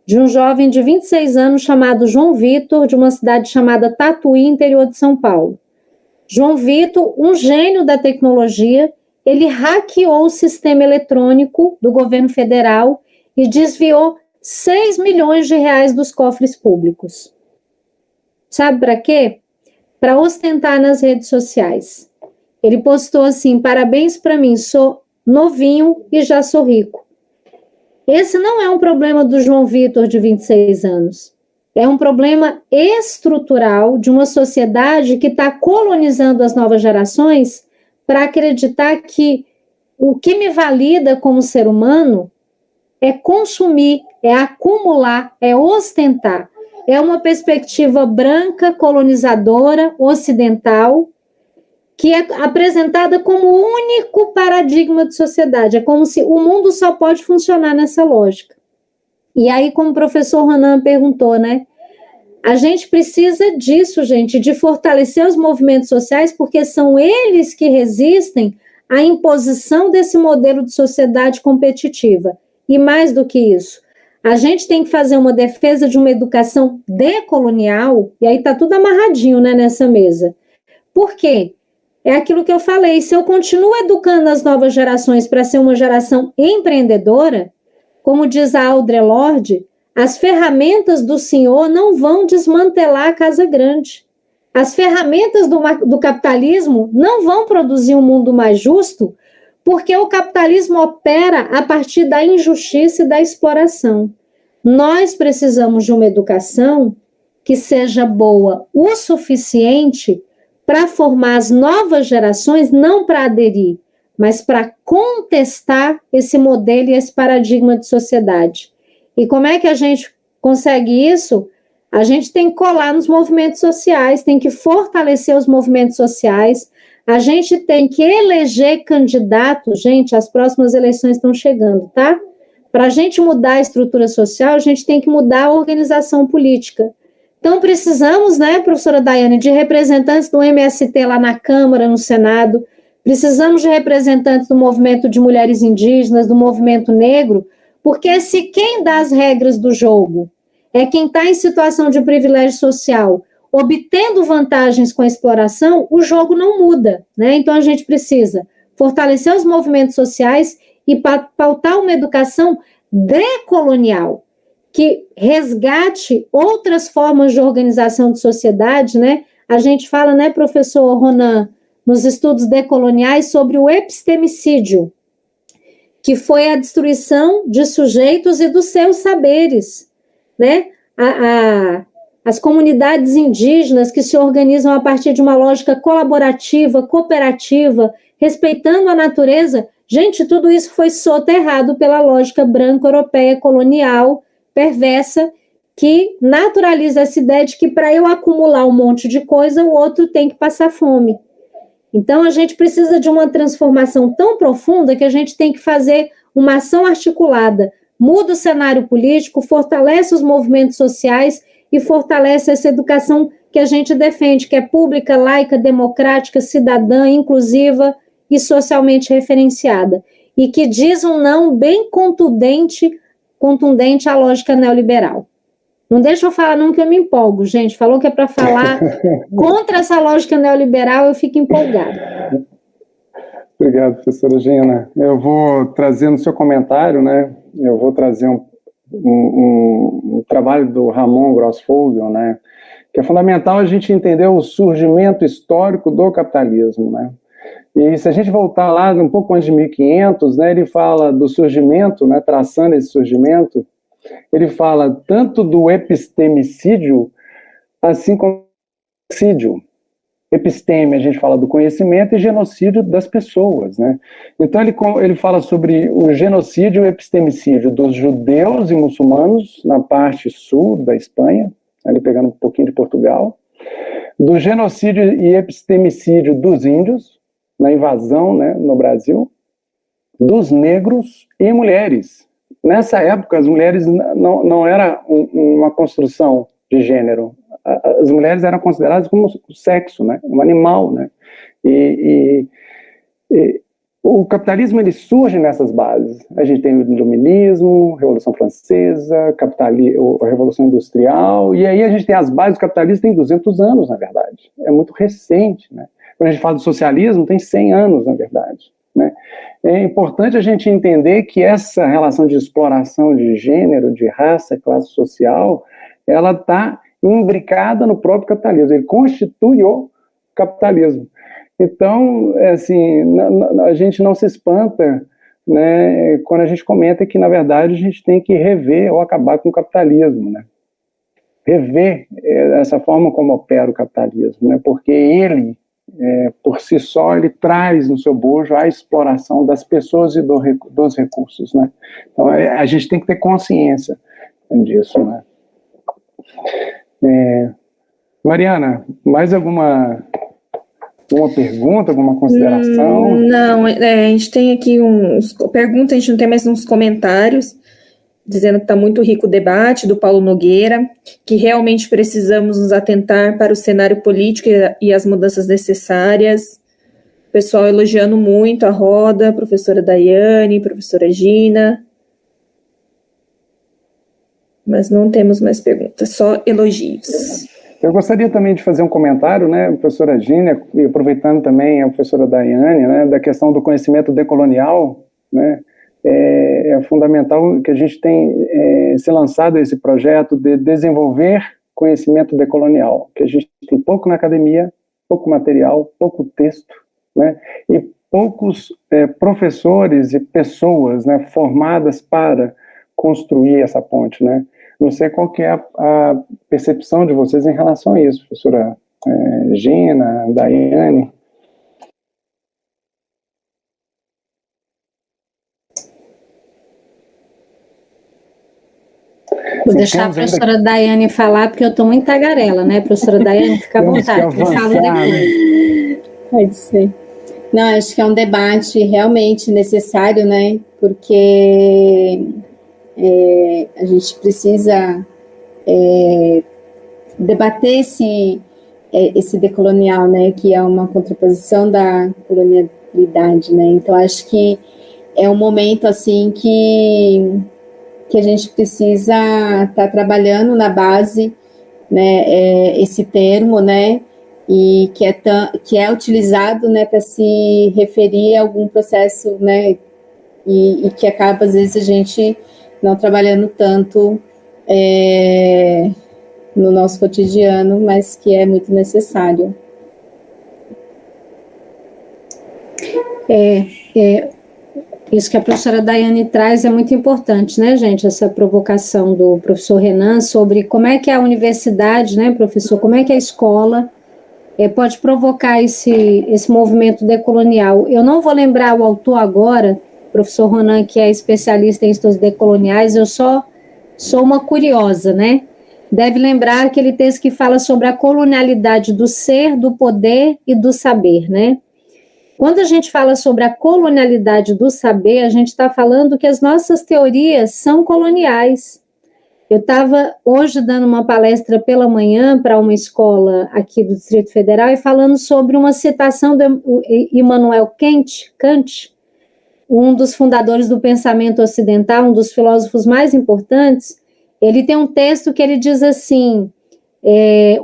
de um jovem de 26 anos chamado João Vitor, de uma cidade chamada Tatuí, interior de São Paulo. João Vitor, um gênio da tecnologia, ele hackeou o sistema eletrônico do governo federal e desviou 6 milhões de reais dos cofres públicos. Sabe para quê? Para ostentar nas redes sociais. Ele postou assim: parabéns para mim, sou novinho e já sou rico. Esse não é um problema do João Vitor de 26 anos. É um problema estrutural de uma sociedade que está colonizando as novas gerações para acreditar que o que me valida como ser humano é consumir, é acumular, é ostentar. É uma perspectiva branca, colonizadora, ocidental, que é apresentada como o único paradigma de sociedade. É como se o mundo só pode funcionar nessa lógica. E aí, como o professor Ronan perguntou, né? A gente precisa disso, gente, de fortalecer os movimentos sociais, porque são eles que resistem à imposição desse modelo de sociedade competitiva. E mais do que isso, a gente tem que fazer uma defesa de uma educação decolonial, e aí está tudo amarradinho, né, nessa mesa. Por quê? É aquilo que eu falei, se eu continuo educando as novas gerações para ser uma geração empreendedora, como diz a Audre Lorde, as ferramentas do senhor não vão desmantelar a casa grande. As ferramentas do capitalismo não vão produzir um mundo mais justo, porque o capitalismo opera a partir da injustiça e da exploração. Nós precisamos de uma educação que seja boa o suficiente para formar as novas gerações, não para aderir, mas para contestar esse modelo e esse paradigma de sociedade. E como é que a gente consegue isso? A gente tem que colar nos movimentos sociais, tem que fortalecer os movimentos sociais, a gente tem que eleger candidatos. Gente, as próximas eleições estão chegando, tá? Para a gente mudar a estrutura social, a gente tem que mudar a organização política. Então, precisamos, né, professora Daiane, de representantes do MST lá na Câmara, no Senado, precisamos de representantes do movimento de mulheres indígenas, do movimento negro, porque se quem dá as regras do jogo é quem está em situação de privilégio social, obtendo vantagens com a exploração, o jogo não muda, né? Então, a gente precisa fortalecer os movimentos sociais e pautar uma educação decolonial, que resgate outras formas de organização de sociedade, né? A gente fala, né, professor Ronan, nos estudos decoloniais, sobre o epistemicídio, que foi a destruição de sujeitos e dos seus saberes, né? As comunidades indígenas que se organizam a partir de uma lógica colaborativa, cooperativa, respeitando a natureza, gente, tudo isso foi soterrado pela lógica branca europeia colonial, perversa, que naturaliza essa ideia de que para eu acumular um monte de coisa, o outro tem que passar fome. Então, a gente precisa de uma transformação tão profunda que a gente tem que fazer uma ação articulada, muda o cenário político, fortalece os movimentos sociais e fortalece essa educação que a gente defende, que é pública, laica, democrática, cidadã, inclusiva e socialmente referenciada, e que diz um não bem contundente à lógica neoliberal. Não deixa eu falar não, que eu me empolgo, gente. Falou que é para falar contra essa lógica neoliberal, eu fico empolgada. Obrigado, professora Gina. Eu vou trazer no seu comentário, né? Eu vou trazer um trabalho do Ramon Grossfogel, né? Que é fundamental a gente entender o surgimento histórico do capitalismo, né? E se a gente voltar lá um pouco antes de 1500, né? Ele fala do surgimento, né? Traçando esse surgimento. Ele fala tanto do epistemicídio, assim como do genocídio. Episteme, a gente fala do conhecimento, e genocídio das pessoas, né? Então, ele fala sobre o genocídio e o epistemicídio dos judeus e muçulmanos na parte sul da Espanha, ali pegando um pouquinho de Portugal, do genocídio e epistemicídio dos índios, na invasão, né, no Brasil, dos negros e mulheres. Nessa época, as mulheres não era uma construção de gênero. As mulheres eram consideradas como sexo, né? Um animal, né? E o capitalismo, ele surge nessas bases. A gente tem o iluminismo, Revolução Francesa, a Revolução Industrial, e aí a gente tem as bases do capitalismo, tem 200 anos, na verdade. É muito recente, né? quando a gente fala do socialismo, tem 100 anos, na verdade, né? É importante a gente entender que essa relação de exploração de gênero, de raça, classe social, ela está imbricada no próprio capitalismo, ele constitui o capitalismo. Então, assim, a gente não se espanta, né, quando a gente comenta que, na verdade, a gente tem que rever ou acabar com o capitalismo, né? Rever essa forma como opera o capitalismo, né? Porque ele, por si só, ele traz no seu bojo a exploração das pessoas e dos recursos, né? Então, a gente tem que ter consciência disso, né? Mariana, mais alguma pergunta, alguma consideração? Não, a gente tem aqui perguntas, a gente não tem mais uns comentários, dizendo que está muito rico o debate, do Paulo Nogueira, que realmente precisamos nos atentar para o cenário político e as mudanças necessárias. O pessoal elogiando muito a roda, professora Daiane, professora Gina. Mas não temos mais perguntas, só elogios. Eu gostaria também de fazer um comentário, né, professora Gina, e aproveitando também a professora Daiane, né, da questão do conhecimento decolonial, né, é fundamental que a gente tenha se lançado esse projeto de desenvolver conhecimento decolonial, que a gente tem pouco na academia, pouco material, pouco texto, né, e poucos professores e pessoas, né, formadas para construir essa ponte, né. Não sei qual que é a percepção de vocês em relação a isso, professora Gina, Daiane. Vou deixar a professora Daiane falar, porque eu estou muito tagarela, né? Professora Daiane, fica à vontade, eu falo depois. Pode ser. Não, acho que é um debate realmente necessário, né? Porque a gente precisa debater esse decolonial, né? Que é uma contraposição da colonialidade, né? Então, acho que é um momento, assim, que a gente precisa estar trabalhando na base, né, esse termo, né, e que é utilizado, né, para se referir a algum processo, né, e que acaba, às vezes, a gente não trabalhando tanto no nosso cotidiano, mas que é muito necessário. Isso que a professora Daiane traz é muito importante, né, gente? Essa provocação do professor Renan sobre como é que a universidade, né, professor, como é que a escola pode provocar esse movimento decolonial. Eu não vou lembrar o autor agora, professor Renan, que é especialista em estudos decoloniais, eu só sou uma curiosa, né? Deve lembrar aquele texto que fala sobre a colonialidade do ser, do poder e do saber, né? Quando a gente fala sobre a colonialidade do saber, a gente está falando que as nossas teorias são coloniais. Eu estava hoje dando uma palestra pela manhã para uma escola aqui do Distrito Federal e falando sobre uma citação do Immanuel Kant, um dos fundadores do pensamento ocidental, um dos filósofos mais importantes. Ele tem um texto que ele diz assim: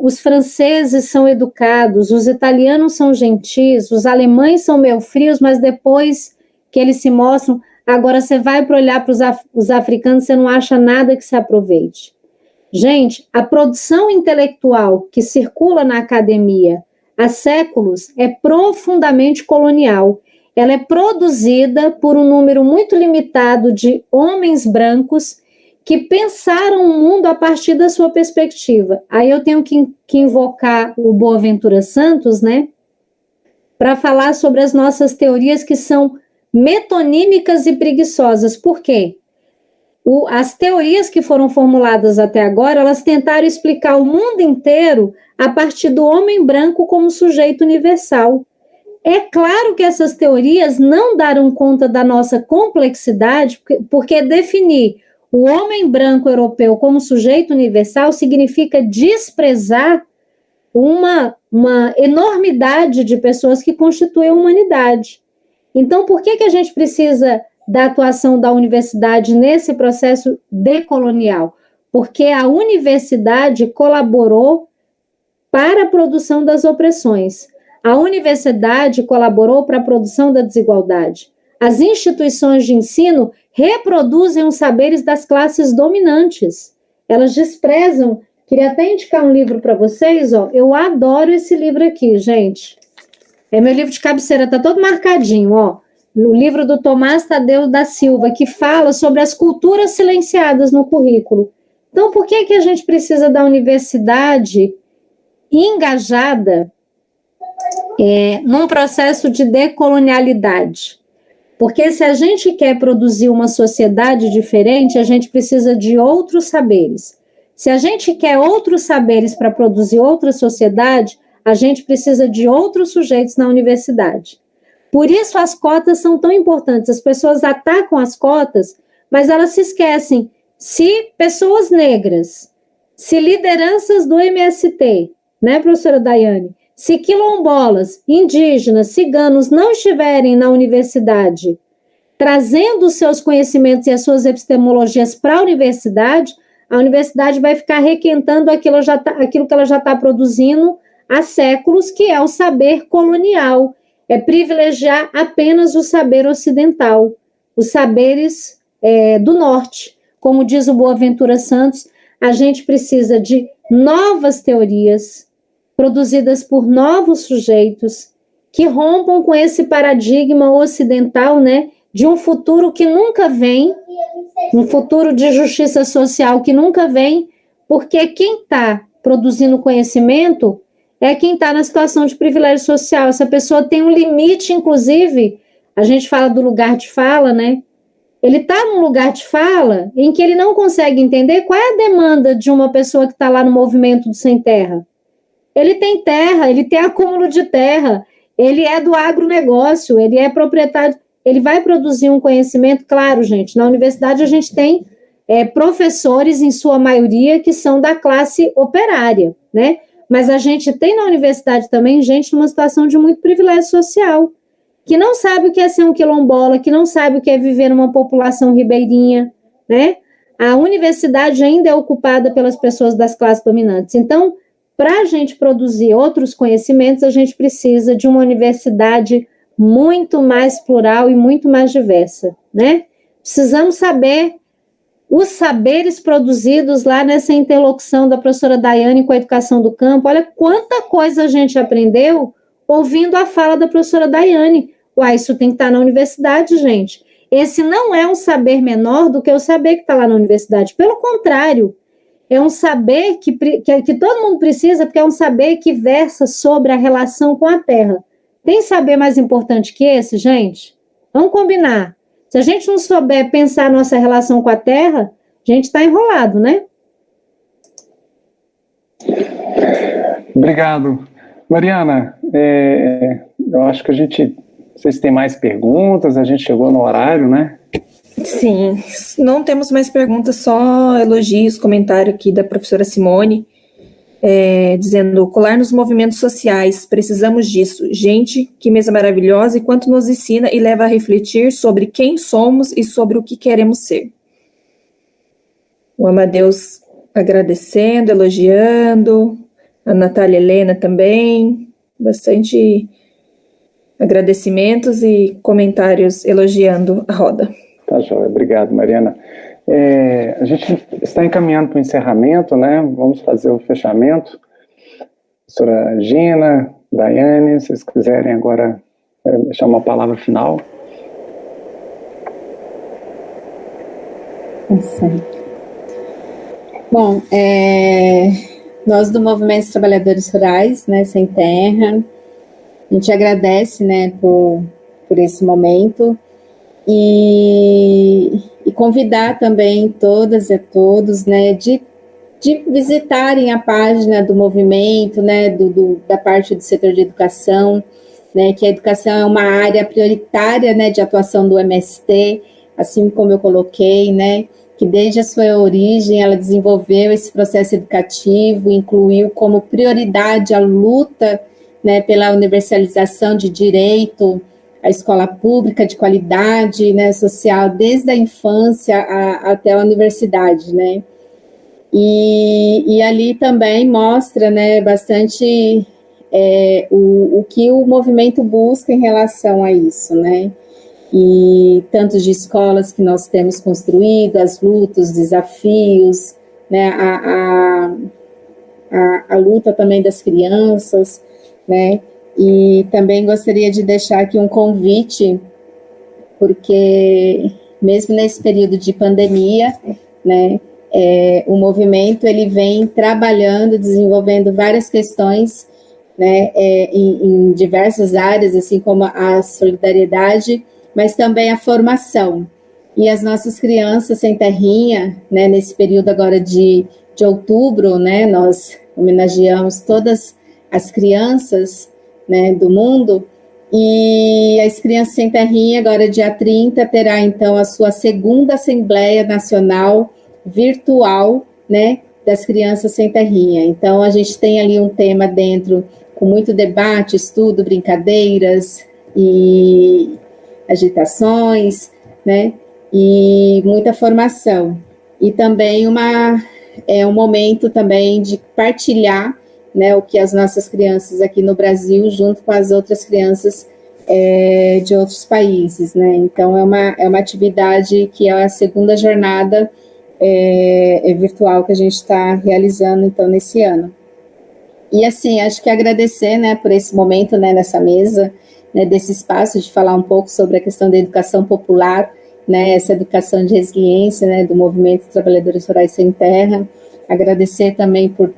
os franceses são educados, os italianos são gentis, os alemães são meio frios, mas depois que eles se mostram, agora você vai para olhar para os africanos, você não acha nada que se aproveite. Gente, a produção intelectual que circula na academia há séculos é profundamente colonial. Ela é produzida por um número muito limitado de homens brancos que pensaram o mundo a partir da sua perspectiva. Aí eu tenho que invocar o Boaventura Santos, né, para falar sobre as nossas teorias que são metonímicas e preguiçosas. Por quê? As teorias que foram formuladas até agora, elas tentaram explicar o mundo inteiro a partir do homem branco como sujeito universal. É claro que essas teorias não deram conta da nossa complexidade, porque definir o homem branco europeu como sujeito universal significa desprezar uma enormidade de pessoas que constituem a humanidade. Então, por que a gente precisa da atuação da universidade nesse processo decolonial? Porque a universidade colaborou para a produção das opressões. A universidade colaborou para a produção da desigualdade. As instituições de ensino reproduzem os saberes das classes dominantes. Elas desprezam. Queria até indicar um livro para vocês, ó. Eu adoro esse livro aqui, gente. É meu livro de cabeceira, tá todo marcadinho, ó. O livro do Tomás Tadeu da Silva, que fala sobre as culturas silenciadas no currículo. Então, por que a gente precisa da universidade engajada num processo de decolonialidade? Porque se a gente quer produzir uma sociedade diferente, a gente precisa de outros saberes. Se a gente quer outros saberes para produzir outra sociedade, a gente precisa de outros sujeitos na universidade. Por isso as cotas são tão importantes. As pessoas atacam as cotas, mas elas se esquecem. Se pessoas negras, se lideranças do MST, né, professora Daiane, se quilombolas, indígenas, ciganos não estiverem na universidade trazendo os seus conhecimentos e as suas epistemologias para a universidade vai ficar requentando aquilo que ela já está produzindo há séculos, que é o saber colonial, é privilegiar apenas o saber ocidental, os saberes do norte. Como diz o Boaventura Santos, a gente precisa de novas teorias, produzidas por novos sujeitos, que rompam com esse paradigma ocidental, né, de um futuro que nunca vem, um futuro de justiça social que nunca vem, porque quem está produzindo conhecimento é quem está na situação de privilégio social. Essa pessoa tem um limite, inclusive, a gente fala do lugar de fala, né? Ele está num lugar de fala em que ele não consegue entender qual é a demanda de uma pessoa que está lá no movimento do sem terra. Ele tem terra, ele tem acúmulo de terra, ele é do agronegócio, ele é proprietário, ele vai produzir um conhecimento. Claro, gente, na universidade a gente tem professores, em sua maioria, que são da classe operária, né? Mas a gente tem na universidade também gente numa situação de muito privilégio social, que não sabe o que é ser um quilombola, que não sabe o que é viver numa população ribeirinha, né? A universidade ainda é ocupada pelas pessoas das classes dominantes. Então, para a gente produzir outros conhecimentos, a gente precisa de uma universidade muito mais plural e muito mais diversa, né? Precisamos saber os saberes produzidos lá nessa interlocução da professora Daiane com a educação do campo. Olha quanta coisa a gente aprendeu ouvindo a fala da professora Daiane. Uai, isso tem que estar na universidade, gente. Esse não é um saber menor do que o saber que está lá na universidade. Pelo contrário, é um saber que todo mundo precisa, porque é um saber que versa sobre a relação com a terra. Tem saber mais importante que esse, gente? Vamos combinar. Se a gente não souber pensar nossa relação com a terra, a gente está enrolado, né? Obrigado. Mariana, eu acho que vocês têm mais perguntas, a gente chegou no horário, né? Sim, não temos mais perguntas, só elogios, comentário aqui da professora Simone, dizendo: colar nos movimentos sociais, precisamos disso. Gente, que mesa maravilhosa, e quanto nos ensina e leva a refletir sobre quem somos e sobre o que queremos ser. O Amadeus agradecendo, elogiando, a Natália Helena também, bastante agradecimentos e comentários elogiando a roda. Tá joia, obrigado, Mariana. A gente está encaminhando para o encerramento, né? Vamos fazer o fechamento. Professora Gina, Daiane, se vocês quiserem agora deixar uma palavra final. Bom, nós do Movimento dos Trabalhadores Rurais, né, Sem Terra, a gente agradece, né, por esse momento. E convidar também todas e todos, né, de visitarem a página do movimento, né, da parte do setor de educação, né, que a educação é uma área prioritária, né, de atuação do MST, assim como eu coloquei, né, que desde a sua origem ela desenvolveu esse processo educativo, incluiu como prioridade a luta, né, pela universalização de direito à escola pública de qualidade, né, social, desde a infância até a universidade, né, e ali também mostra, né, bastante o que o movimento busca em relação a isso, né? E tantos de escolas que nós temos construído, as lutas, os desafios, né? A luta também das crianças, né? E também gostaria de deixar aqui um convite, porque mesmo nesse período de pandemia, né, o movimento ele vem trabalhando, desenvolvendo várias questões, né, em diversas áreas, assim como a solidariedade, mas também a formação. E as nossas crianças sem terrinha, né, nesse período agora de outubro, né, nós homenageamos todas as crianças, né, do mundo, e as crianças sem terrinha, agora dia 30, terá então a sua segunda Assembleia Nacional Virtual, né, das crianças sem terrinha. Então, a gente tem ali um tema dentro com muito debate, estudo, brincadeiras e agitações, né, e muita formação. E também um momento também de partilhar, né, o que as nossas crianças aqui no Brasil, junto com as outras crianças de outros países, né? Então, é uma atividade que é a segunda jornada virtual que a gente está realizando, então, nesse ano. E, assim, acho que agradecer, né, por esse momento, né, nessa mesa, né, desse espaço de falar um pouco sobre a questão da educação popular, né, essa educação de resiliência, né, do Movimento dos Trabalhadores Rurais Sem Terra. Agradecer também por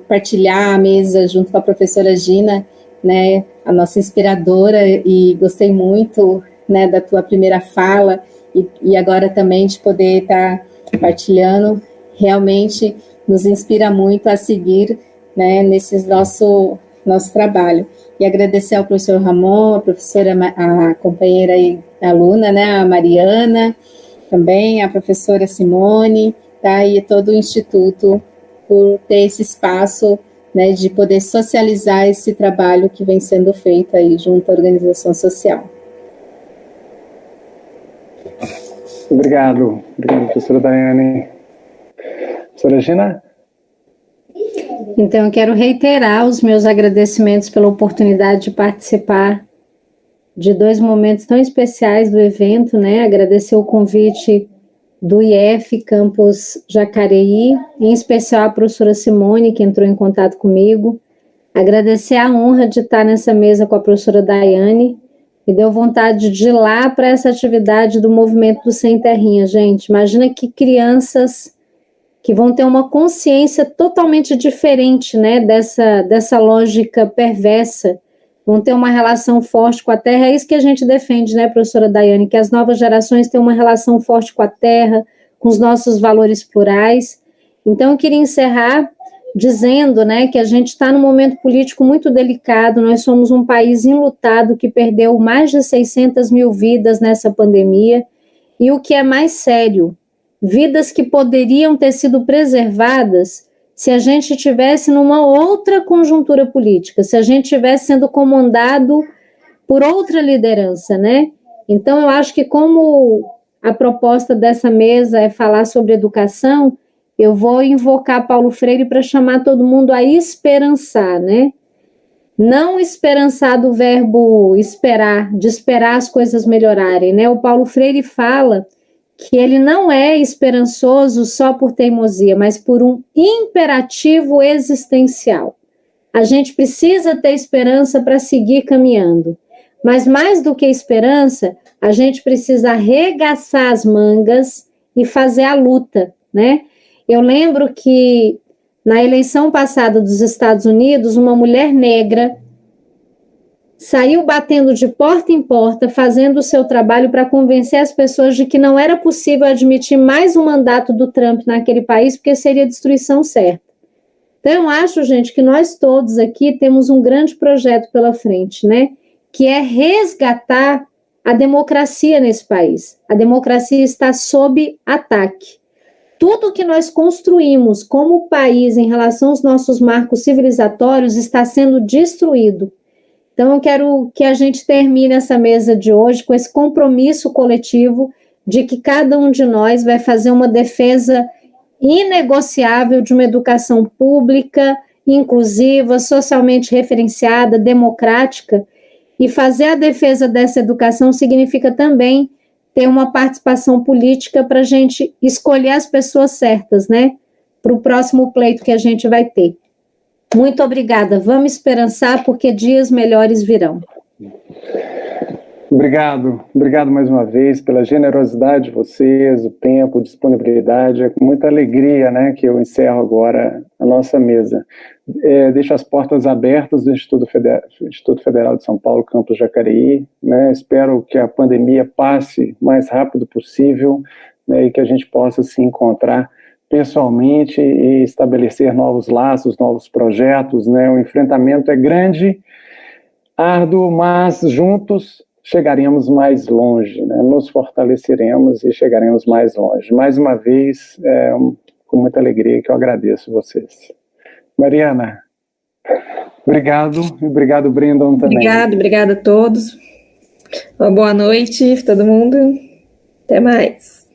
partilhar a mesa junto com a professora Gina, né, a nossa inspiradora, e gostei muito, né, da tua primeira fala, e agora também de poder estar partilhando, realmente nos inspira muito a seguir, né, nesse nosso trabalho. E agradecer ao professor Ramon, a professora, a companheira e aluna, né, a Mariana, também a professora Simone, tá, e todo o Instituto por ter esse espaço, né, de poder socializar esse trabalho que vem sendo feito aí junto à organização social. Obrigado, professora Daiane. Professora Gina? Então, eu quero reiterar os meus agradecimentos pela oportunidade de participar de 2 momentos tão especiais do evento, né? Agradecer o convite do IF Campus Jacareí, em especial a professora Simone, que entrou em contato comigo. Agradecer a honra de estar nessa mesa com a professora Daiane, e deu vontade de ir lá para essa atividade do Movimento do Sem Terrinha, gente. Imagina que crianças que vão ter uma consciência totalmente diferente, né, dessa lógica perversa, vão ter uma relação forte com a terra. É isso que a gente defende, né, professora Daiane, que as novas gerações tenham uma relação forte com a terra, com os nossos valores plurais. Então, eu queria encerrar dizendo, né, que a gente está num momento político muito delicado. Nós somos um país enlutado que perdeu mais de 600 mil vidas nessa pandemia, e o que é mais sério, vidas que poderiam ter sido preservadas se a gente estivesse numa outra conjuntura política, se a gente estivesse sendo comandado por outra liderança, né? Então, eu acho que como a proposta dessa mesa é falar sobre educação, eu vou invocar Paulo Freire para chamar todo mundo a esperançar, né? Não esperançar do verbo esperar, de esperar as coisas melhorarem, né? O Paulo Freire fala que ele não é esperançoso só por teimosia, mas por um imperativo existencial. A gente precisa ter esperança para seguir caminhando, mas mais do que esperança, a gente precisa arregaçar as mangas e fazer a luta, né? Eu lembro que na eleição passada dos Estados Unidos, uma mulher negra saiu batendo de porta em porta, fazendo o seu trabalho para convencer as pessoas de que não era possível admitir mais um mandato do Trump naquele país, porque seria a destruição certa. Então, eu acho, gente, que nós todos aqui temos um grande projeto pela frente, né? Que é resgatar a democracia nesse país. A democracia está sob ataque. Tudo que nós construímos como país em relação aos nossos marcos civilizatórios está sendo destruído. Então, eu quero que a gente termine essa mesa de hoje com esse compromisso coletivo de que cada um de nós vai fazer uma defesa inegociável de uma educação pública inclusiva, socialmente referenciada, democrática, e fazer a defesa dessa educação significa também ter uma participação política para a gente escolher as pessoas certas, né? Para o próximo pleito que a gente vai ter. Muito obrigada. Vamos esperançar, porque dias melhores virão. Obrigado mais uma vez pela generosidade de vocês, o tempo, a disponibilidade. É com muita alegria, né, que eu encerro agora a nossa mesa. Deixo as portas abertas do Instituto Federal de São Paulo, Campus Jacareí, né, espero que a pandemia passe o mais rápido possível, né, e que a gente possa se encontrar pessoalmente e estabelecer novos laços, novos projetos, né. O enfrentamento é grande, árduo, mas juntos chegaremos mais longe, né? Nos fortaleceremos e chegaremos mais longe. Mais uma vez, com muita alegria que eu agradeço vocês. Mariana, obrigado, e obrigado, Brandon, também. Obrigada a todos. Uma boa noite, todo mundo. Até mais.